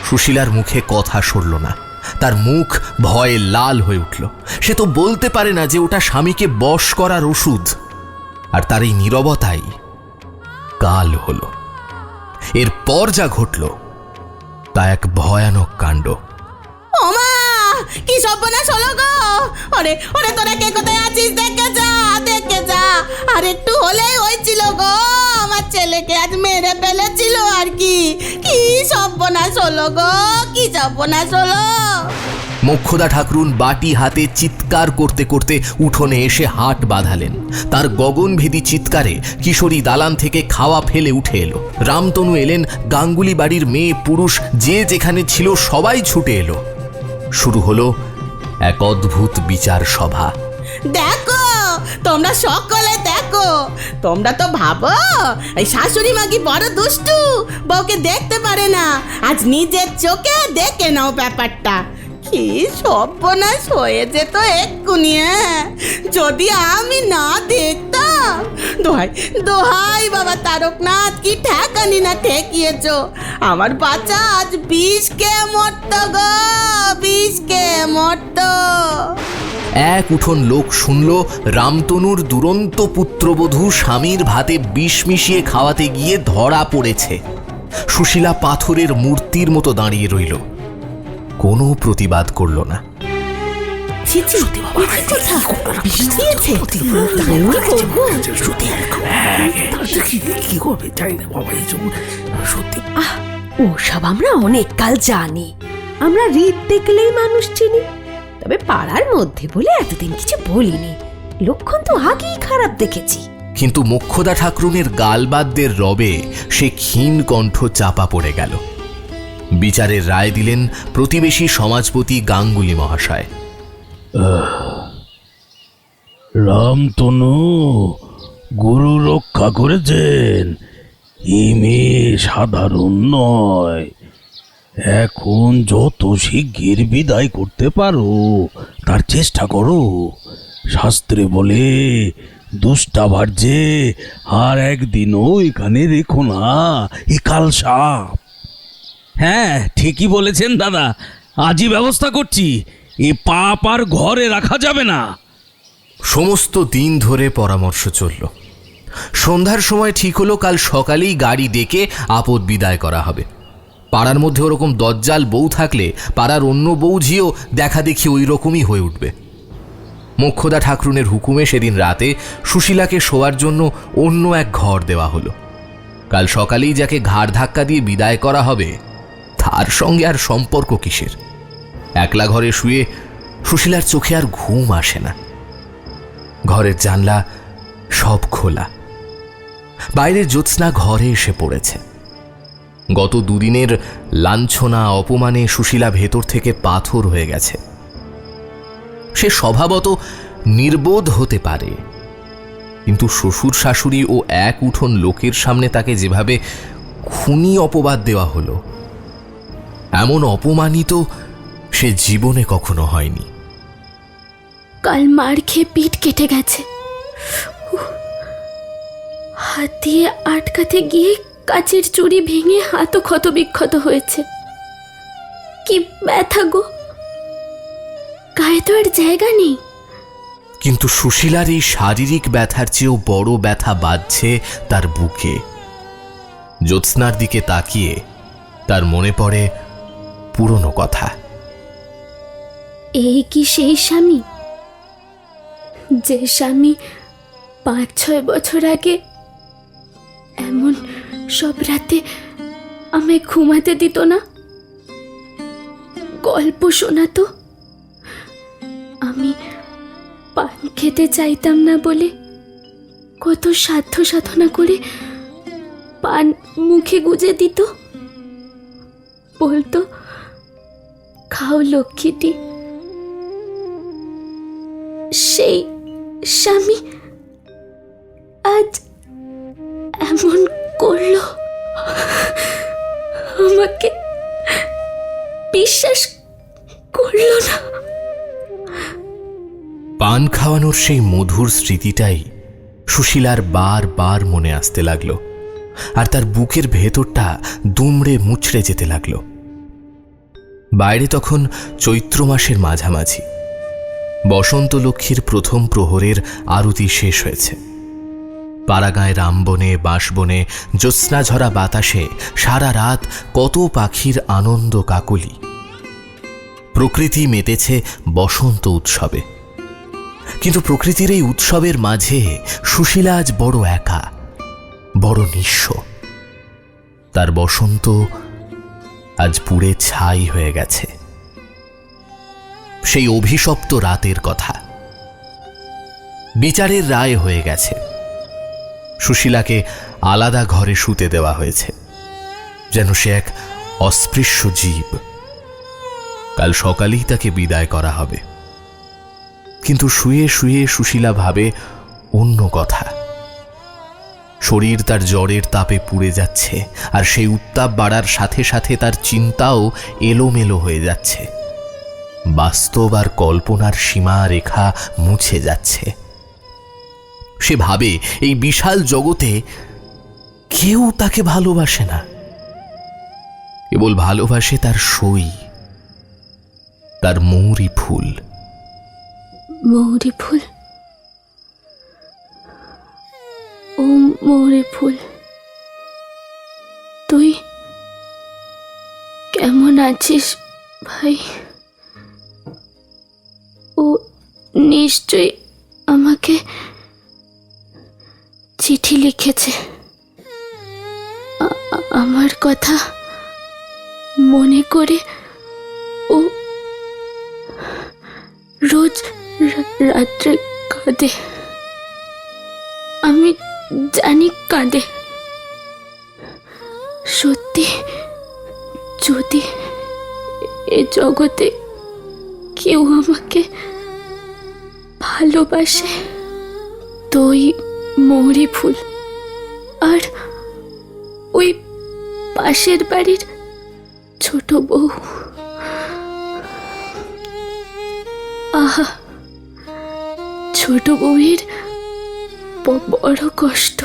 Speaker 5: সুশীলার মুখে কথা সরল না, তার মুখ ভয়ে লাল হয়ে উঠল। সে তো বলতে পারে না যে ওটা স্বামীকে বশ করার ওষুধ। আর তার এই নীরবতাই কাল হল। এরপর যা ঘটল তা এক ভয়ানক কাণ্ড।
Speaker 7: ওমা, কি সর্বনাশ হলো গো! ওরে ওরে, তোরা কে কোথায় আছিস? দেখে যা, দেখে যা। আর একটু হলেই হয়েছিল গো, আমার ছেলেকে আজ মেরে ফেলেছিল আর কি। কি সর্বনাশ হলো গো, কি সর্বনাশ হলো!
Speaker 5: মোক্ষদা ঠাকরুন বাটি হাতে চিৎকার করতে করতে উঠোনে এসে হাট বাঁধালেন। তার গগনভেদী চিৎকারে কিশোরী দালান থেকে খাওয়া ফেলে উঠে এলো। রামতনু এলেন, গাঙ্গুলি বাড়ির মেয়ে পুরুষ যে যেখানে ছিল সবাই ছুটে এলো। শুরু হলো এক অদ্ভুত বিচার সভা।
Speaker 7: দেখো, তোমরা সকলে দেখো। তোমরা তো ভাবো এই শাশুড়ি মাগি বড় দুষ্টু, বউকে দেখতে পারে না। আজ নিজের চোখে দেখে নাও ব্যাপারটা। কি সর্বনাশ হয়ে যেত এক্ষুনি। যদি আমি না দেখতাম। দোহাই দোহাই বাবা তারকনাথ, কি ঠেকানি না ঠেকিয়েছ। আমার বাচ্চা আজ বিষকে মরত গো, বিষকে মরত।
Speaker 5: এক উঠোন লোক শুনল রামতনুর দুরন্ত পুত্রবধূ স্বামীর ভাতে বিষ মিশিয়ে খাওয়াতে গিয়ে ধরা পড়েছে। সুশীলা পাথরের মূর্তির মতো দাঁড়িয়ে রইল, কোনো প্রতিবাদ করল না।
Speaker 9: ওসব আমরা অনেক কাল জানি। আমরা রীত দেখলেই মানুষ চিনি, তবে পাড়ার মধ্যে বলে এতদিন কিছু বলিনি। লক্ষণ তো আগেই খারাপ দেখেছি।
Speaker 5: কিন্তু মোক্ষদা ঠাকরুনের গালবাদ্যের রবে সে ক্ষীণ কণ্ঠ চাপা পড়ে গেল। বিচারের রায় দিলেন প্রতিবেশী সমাজপতি গাঙ্গুলি মহাশয়।
Speaker 2: রামতনু গুরু রক্ষা করেছেন। এই মেয়ে সাধারণ নয়। এখন যত শিগগির বিদায় করতে পারো তার চেষ্টা করো। শাস্ত্রে বলে দুষ্টাভার যে আর একদিনও এখানে রেখো না, এ কাল সাপ। হ্যাঁ, ঠিকই বলেছেন দাদা, আজই ব্যবস্থা করছি। এ পাপ আর ঘরে রাখা যাবে না।
Speaker 5: সমস্ত দিন ধরে পরামর্শ চলল। সন্ধ্যার সময় ঠিক হলো কাল সকালেই গাড়ি ডেকে আপদ বিদায় করা হবে। পাড়ার মধ্যে ওরকম দজ্জাল বউ থাকলে পাড়ার অন্য বউঝিও দেখা দেখি ওই রকমই হয়ে উঠবে। মোক্ষদা ঠাকরুনের হুকুমে সেদিন রাতে সুশীলাকে শোয়ার জন্য অন্য এক ঘর দেওয়া হলো। কাল সকালেই যাকে ঘাড় ধাক্কা দিয়ে বিদায় করা হবে তার সঙ্গে আর সম্পর্ক কিসের? একলা ঘরে শুয়ে সুশীলার চোখে আর ঘুম আসে না। ঘরের জানলা সব খোলা। বাইরের জ্যোৎস্না ঘরে এসে পড়েছে। গত দুদিনের লাঞ্ছনা অপমানে সুশীলা ভেতর থেকে পাথর হয়ে গেছে। সে স্বভাবত নির্বোধ হতে পারে, কিন্তু শ্বশুর শাশুড়ি ও এক উঠোন লোকের সামনে তাকে যেভাবে খুনি অপবাদ দেওয়া হলো, এমন অপমানিত সে জীবনে কখনো হয়নি।
Speaker 3: কাল মার খেয়ে পিঠ কেটে গেছে। হাত দিয়ে আটকাতে গিয়ে কাচের চুড়ি ভেঙে হাতও ক্ষত বিক্ষত হয়েছে। কি ব্যথা গো, গায়ে তো আর জায়গা নেই।
Speaker 5: কিন্তু সুশীলার এই শারীরিক ব্যথার চেয়েও বড় ব্যথা বাজছে তার বুকে। জ্যোৎস্নার দিকে তাকিয়ে তার মনে পড়ে পুরনো কথা।
Speaker 3: এই কি সেই স্বামী, যে স্বামী 5-6 বছর আগে এমন সব রাতে আমায় ঘুমাতে দিত না, গল্প শোনাতো। আমি পান খেতে চাইতাম না বলে কত সাধ্য সাধনা করে পান মুখে গুজে দিত। বলতো, খাও লক্ষ্মীটি। সেই স্বামী আজ এমন করলো, আমাকে বিশ্বাস করলো না।
Speaker 5: পান খাওয়ানোর সেই মধুর স্মৃতিটাই সুশীলার বার মনে আসতে লাগলো, আর তার বুকের ভেতরটা দুমড়ে মুচড়ে যেতে লাগলো। বাইরে তখন চৈত্র মাসের মাঝামাঝি। বসন্ত লক্ষ্মীর প্রথম প্রহরের আরতি শেষ হয়েছে। পাড়াগাঁয় রামবনে, বাঁশবনে, জ্যোৎস্নাঝরা বাতাসে সারা রাত কত পাখির আনন্দ কাকলি। প্রকৃতি মেতেছে বসন্ত উৎসবে। কিন্তু প্রকৃতির এই উৎসবের মাঝে সুশীলা আজ বড় একা, বড় নিঃস্ব। তার বসন্ত আজ পুড়ে ছাই হয়ে গেছে। সেই অভিশপ্ত রাতের কথা। বিচারের রায় হয়ে গেছে। সুশীলাকে আলাদা ঘরে শুতে দেওয়া হয়েছে, যেন সে এক অস্পৃশ্য জীব। কাল সকালেই তাকে বিদায় করা হবে। কিন্তু শুয়ে শুয়ে সুশীলা ভাবে অন্য কথা। শরীর তার জ্বরের তাপে পুড়ে যাচ্ছে, আর সেই উত্তাপ বাড়ার সাথে সাথে তার চিন্তাও এলোমেলো হয়ে যাচ্ছে। বাস্তব আর কল্পনার সীমা রেখা মুছে যাচ্ছে। সে ভাবে এই বিশাল জগতে কেউ তাকে ভালোবাসে না, কেবল ভালোবাসে তার সই, তার মৌরি ফুল।
Speaker 3: মৌরি ফুল, ও মৌরি ফুল, তুই কেমন আছিস ভাই? ও নিশ্চয়ই আমাকে চিঠি লিখেছে। আমার কথা মনে করে ও রোজ রাত্রে কাঁদে। আমি জানি কাঁদে। সত্যি যদি এ জগতে কেউ আমাকে ভালোবাসে, তুই মৌরি ফুল আর ওই পাশের বাড়ির ছোট বউ। আহা, ছোট বউয়ের বড় কষ্ট।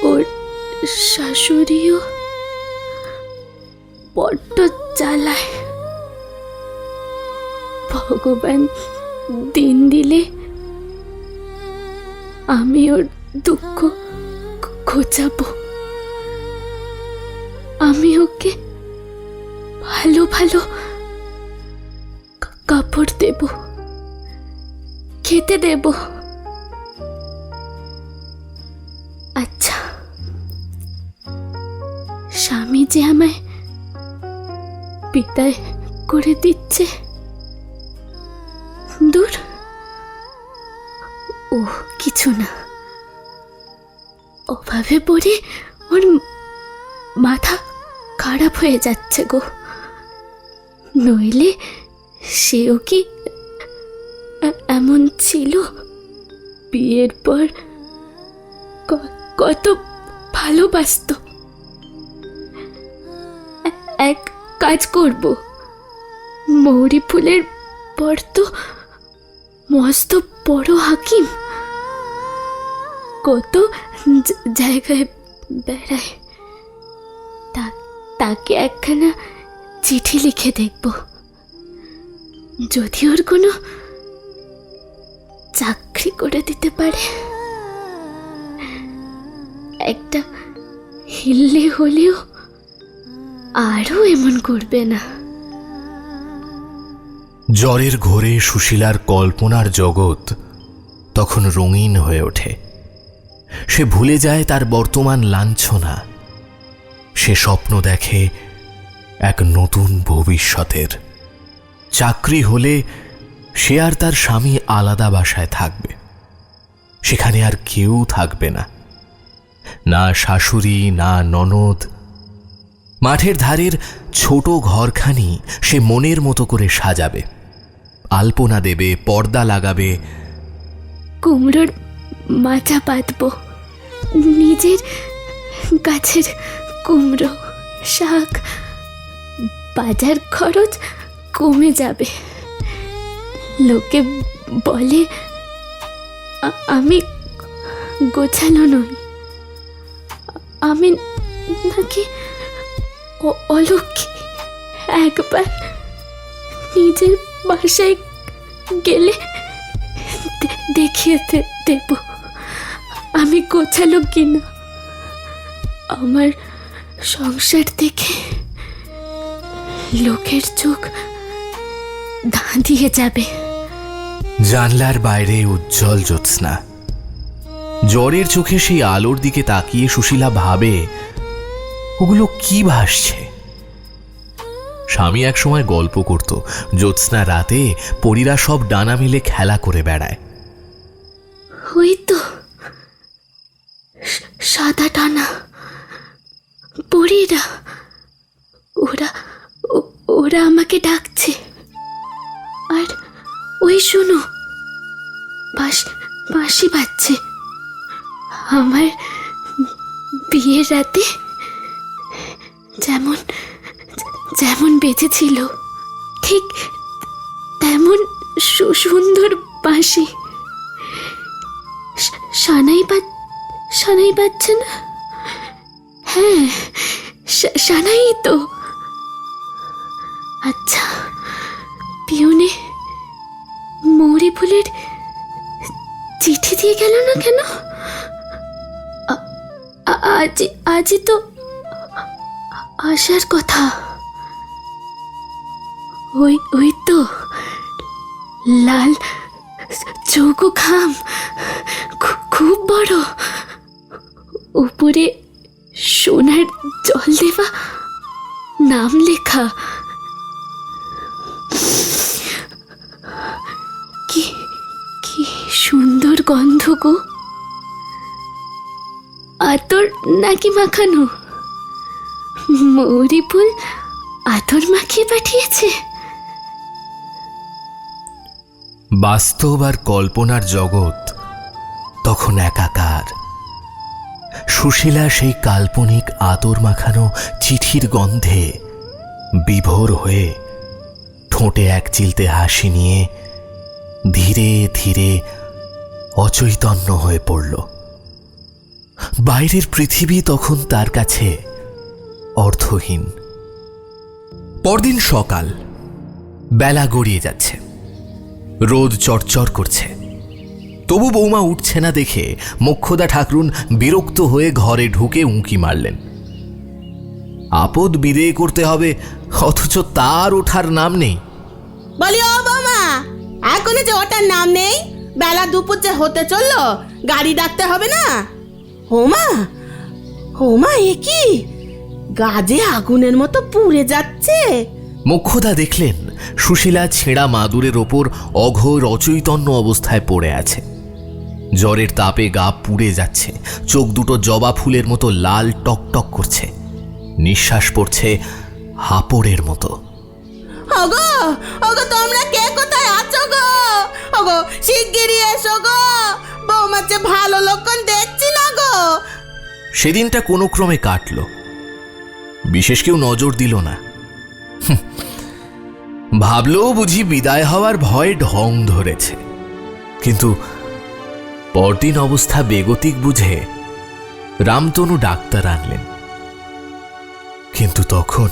Speaker 3: ওর শাশুড়িও বড্ড জ্বালায়। ভগবান দিন দিলে আমি ওর দুঃখ ঘোচাবো। আমি ওকে ভালো ভালো কাপড় দেব, খেতে দেব। আচ্ছা, স্বামী যে আমায় বিদায় করে দিচ্ছে, দূর, ও কিছু না। অভাবে পড়ে ওর মাথা খারাপ হয়ে যাচ্ছে গো। নইলে সেও কি এমন ছিল? বিয়ের পর কত ভালোবাসত। এক কাজ করব, মৌরি ফুলের পর তো মস্ত বড় হাকিম, কত জায়গায় বেড়ায়। তাকে একখানা চিঠি লিখে দেখব, যদি ওর কোনো চাকরি করে দিতে পারে। একটা হিললে হলেও আরও এমন করবে না।
Speaker 5: জ্বরের ঘোরে সুশীলার কল্পনার জগৎ তখন রঙিন হয়ে ওঠে। সে ভুলে যায় তার বর্তমান লাঞ্ছনা। সে স্বপ্ন দেখে এক নতুন ভবিষ্যতের। চাকরি হলে সে আর তার স্বামী আলাদা বাসায় থাকবে। সেখানে আর কেউ থাকবে না, না শাশুড়ি, না ননদ। মাঠের ধারের ছোট ঘরখানি সে মনের মতো করে সাজাবে। আলপনা দেবে, পর্দা লাগাবে।
Speaker 3: কুমড়োর মাচা পাতবো, নিজের গাছের কুমড়ো, শাক, বাজার খরচ কমে যাবে। লোকে বলে আমি গোছালো নই, আমি নাকি অলক্ষী। একবার নিজের বাসায় গেলে দেখিয়ে দেব আমি গোছালো কিনা। আমার সংসার দেখে লোকের চোখ ধাঁধিয়ে যাবে।
Speaker 5: জানলার বাইরে উজ্জ্বল জ্যোৎস্না। জ্বরের চোখে সেই আলোর দিকে তাকিয়ে সুশীলা ভাবে, ওগুলো কি ভাসছে? স্বামী একসময় গল্প করত, জ্যোৎস্না রাতে পরীরা সব ডানা মিলে খেলা করে বেড়ায়।
Speaker 3: ওই তো সাদা টানা পরীরা, ওরা ওরা আমাকে ডাকছে। আর ওই শোনো, বাঁশি বাজছে। আমার বিয়ের রাতে যেমন যেমন বেঁচেছিল ঠিক তেমন সুন্দর বাঁশি। সানাই বাজছে না? হ্যাঁ, সানাই তো। আচ্ছা, পিয়নে মৌরি ফুলের চিঠি দিয়ে গেল না কেন? আজই তো আসার কথা। ওই তো লাল চৌকো খাম, খুব বড়, উপরে সোনার জল দেওয়া নাম লেখা। কি সুন্দর গন্ধ গো! আতর নাকি মাখানো? মৌরি ফুল আতর মাখিয়ে পাঠিয়েছে।
Speaker 5: বাস্তব আর কল্পনার জগৎ তখন একাকার। সুশীলা সেই কাল্পনিক আতর মাখানো চিঠির গন্ধে বিভোর হয়ে ঠোঁটে এক চিলতে হাসি নিয়ে ধীরে ধীরে অচৈতন্য হয়ে পড়ল। বাইরের পৃথিবী তখন তার কাছে অর্থহীন। পরদিন সকাল, বেলা গড়িয়ে যাচ্ছে, রোদ চড়চড় করছে, তবু বৌমা উঠছে না দেখে মোক্ষদা ঠাকরুন বিরক্ত হয়ে ঘরে ঢুকে উঁকি মারলেন। আপদ বিদেয় করতে হবে, অথচ তার ওঠার নাম নেই।
Speaker 7: বলি ও বৌমা, এখনো যে ওটার নাম নেই, বেলা দুপুর যে হতে চললো, গাড়ি ডাকতে হবে না? হোমা এ কি, গাজে আগুনের মতো পুড়ে যাচ্ছে।
Speaker 5: মোক্ষদা দেখলেন সুশীলা ছেঁড়া মাদুরের ওপর অঘোর অচৈতন্য অবস্থায় পড়ে আছে। জ্বরের তাপে গা পুড়ে যাচ্ছে, চোখ দুটো জবা ফুলের মতো লাল টকটক করছে, নিঃশ্বাস পড়ছে হাপড়ের মতো।
Speaker 7: ওগো ওগো, তোমরা কে কোথায় আছো গো? ওগো শিগগিরই এসো গো, বৌমার যে ভালো লক্ষণ দেখছি না গো।
Speaker 5: সেদিনটা কোনো ক্রমে কাটল, বিশেষ কেউ নজর দিল না। ভাবলেও বুঝি বিদায় হওয়ার ভয়ে ঢং ধরেছে। কিন্তু পরদিন অবস্থা বেগতিক বুঝে রামতনু ডাক্তার আনলেন। কিন্তু তখন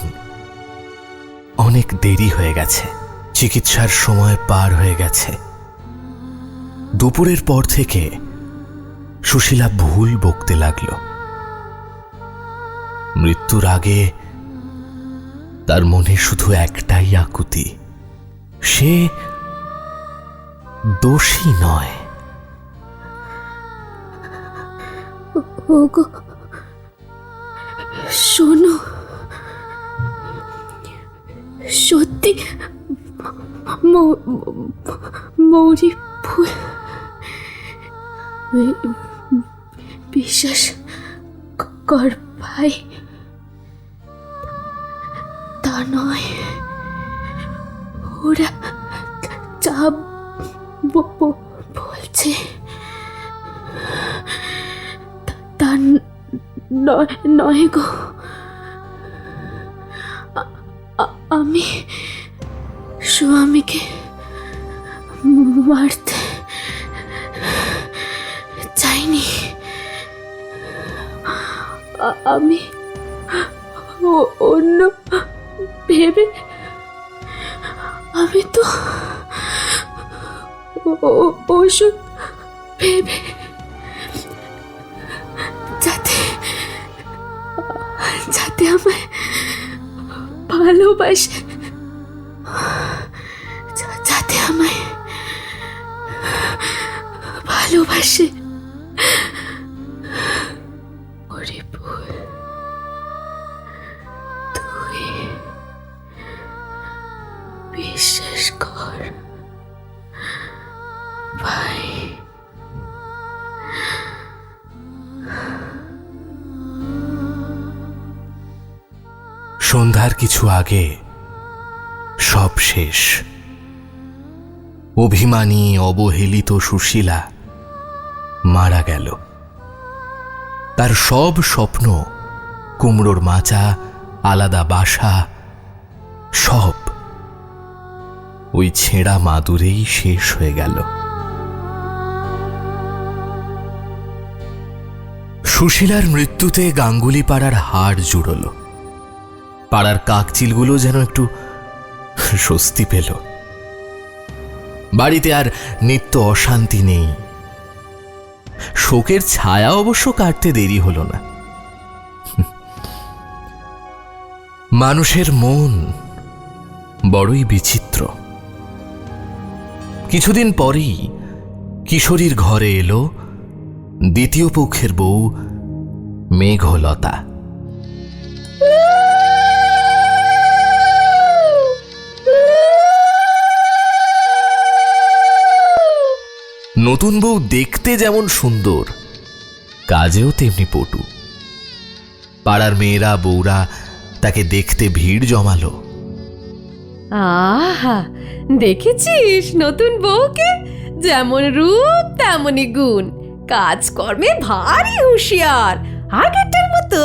Speaker 5: অনেক দেরি হয়ে গেছে, চিকিৎসার সময় পার হয়ে গেছে। দুপুরের পর থেকে সুশীলা ভুল বকতে লাগল। মৃত্যুর আগে তার মনে শুধু একটাই আকুতি, সে দোষী নয়।
Speaker 3: ওগো শোনো, সত্যি মৌরি ফুল, বিশ্বাস কর ভাই, তা নয়, ওরা নয় গো, আমি স্বামীকে মারতে চাইনি। আমি অন্য ভেবে, আমি তো ওষুধ ভেবে, যাতে আমায় ভালোবাসে, যাতে আমায় ভালোবাসে। ওরে ভুল, তুই বিশ্বাস কর ভাই।
Speaker 5: সন্ধ্যার কিছু আগে সব শেষ। অভিমানী অবহেলিত সুশীলা মারা গেল। তার সব স্বপ্ন, কুমড়োর মাচা, আলাদা বাসা, সব ওই ছেঁড়া মাদুরেই শেষ হয়ে গেল। সুশীলার মৃত্যুতে গাঙ্গুলি পাড়ার হাড় জুড়ল। পাড়ার কাকচিলগুলো যেন একটু স্বস্তি পেল। বাড়িতে আর নিত্য অশান্তি নেই। শোকের ছায়া অবশ্য কাটতে দেরি হলো না। মানুষের মন বড়ই বিচিত্র। কিছুদিন পরেই কিশোরীর ঘরে এলো দ্বিতীয় পক্ষের বউ মেঘলতা। নতুন বউ দেখতে যেমন সুন্দর, কাজেও তেমনি পটু। পাড়ার মেয়েরা বউরা তাকে দেখতে ভিড় জমালো।
Speaker 8: আহা, দেখেছিস নতুন বউকে? যেমন রূপ তেমনই গুণ, কাজকর্মে ভারী হুঁশিয়ার। আগেরটার মতো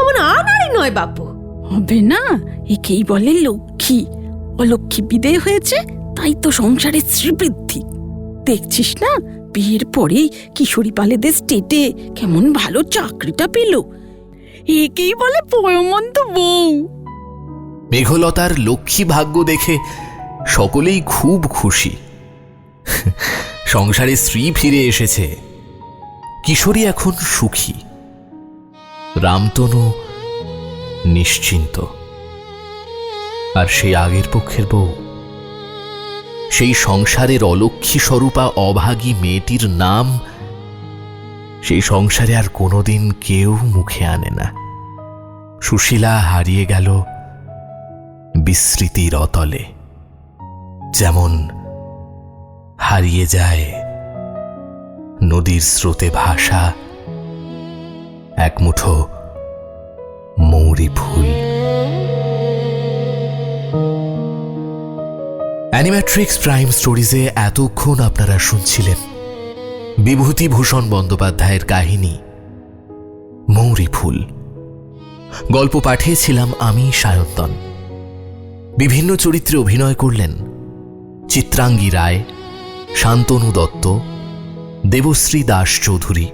Speaker 8: এমন আনাড়ি নয় বাপু।
Speaker 10: হবে না, একেই বলে লক্ষ্মী। অলক্ষ্মী বিদেয় হয়েছে, তাই তো সংসারে শ্রীবৃদ্ধি। দেখছিস না, বিয়ের পরেই কিশোরী পালেদের স্টেটে কেমন ভালো চাকরিটা পেল। একেই বলে পয়মন্ত বউ।
Speaker 5: মেঘলতার লক্ষ্মী ভাগ্য দেখে সকলেই খুব খুশি। সংসারে স্ত্রী ফিরে এসেছে। কিশোরী এখন সুখী। রামতনু নিশ্চিন্ত। আর সেই আগের পক্ষের বউ, সেই সংসারের অলক্ষ্মী স্বরূপা অভাগী মেয়েটির নাম সেই সংসারে আর কোনোদিন কেউ মুখে আনে না। সুশীলা হারিয়ে গেল বিস্মৃতির অতলে, যেমন হারিয়ে যায় নদীর স্রোতে ভাসা এক মুঠো মৌরি ফুল। অ্যানিম্যাট্রিক্স প্রাইম স্টোরিজে এতক্ষণ আপনারা শুনছিলেন বিভূতিভূষণ বন্দ্যোপাধ্যায়ের কাহিনী মৌরি ফুল। গল্প পাঠিয়েছিলাম আমি, সায়ন্তন। বিভিন্ন চরিত্রে অভিনয় করলেন চিত্রাঙ্গী রায়, শান্তনু দত্ত, দেবশ্রী দাস চৌধুরী,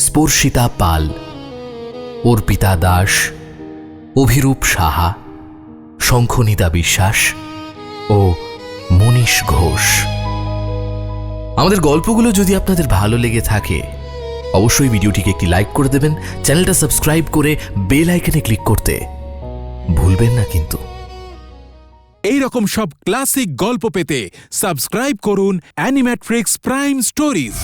Speaker 5: স্পর্শিতা পাল, অর্পিতা দাস, অভিরূপ সাহা, শঙ্খনিতা বিশ্বাস ও মনীষ ঘোষ। আমাদের গল্পগুলো যদি আপনাদের ভালো লেগে থাকে, অবশ্যই ভিডিওটিকে একটি লাইক করে দেবেন। চ্যানেলটা সাবস্ক্রাইব করে বেল আইকনে ক্লিক করতে ভুলবেন না কিন্তু।
Speaker 11: এই রকম সব ক্লাসিক গল্প পেতে সাবস্ক্রাইব করুন অ্যানিম্যাট্রিক্স প্রাইম স্টোরিজ।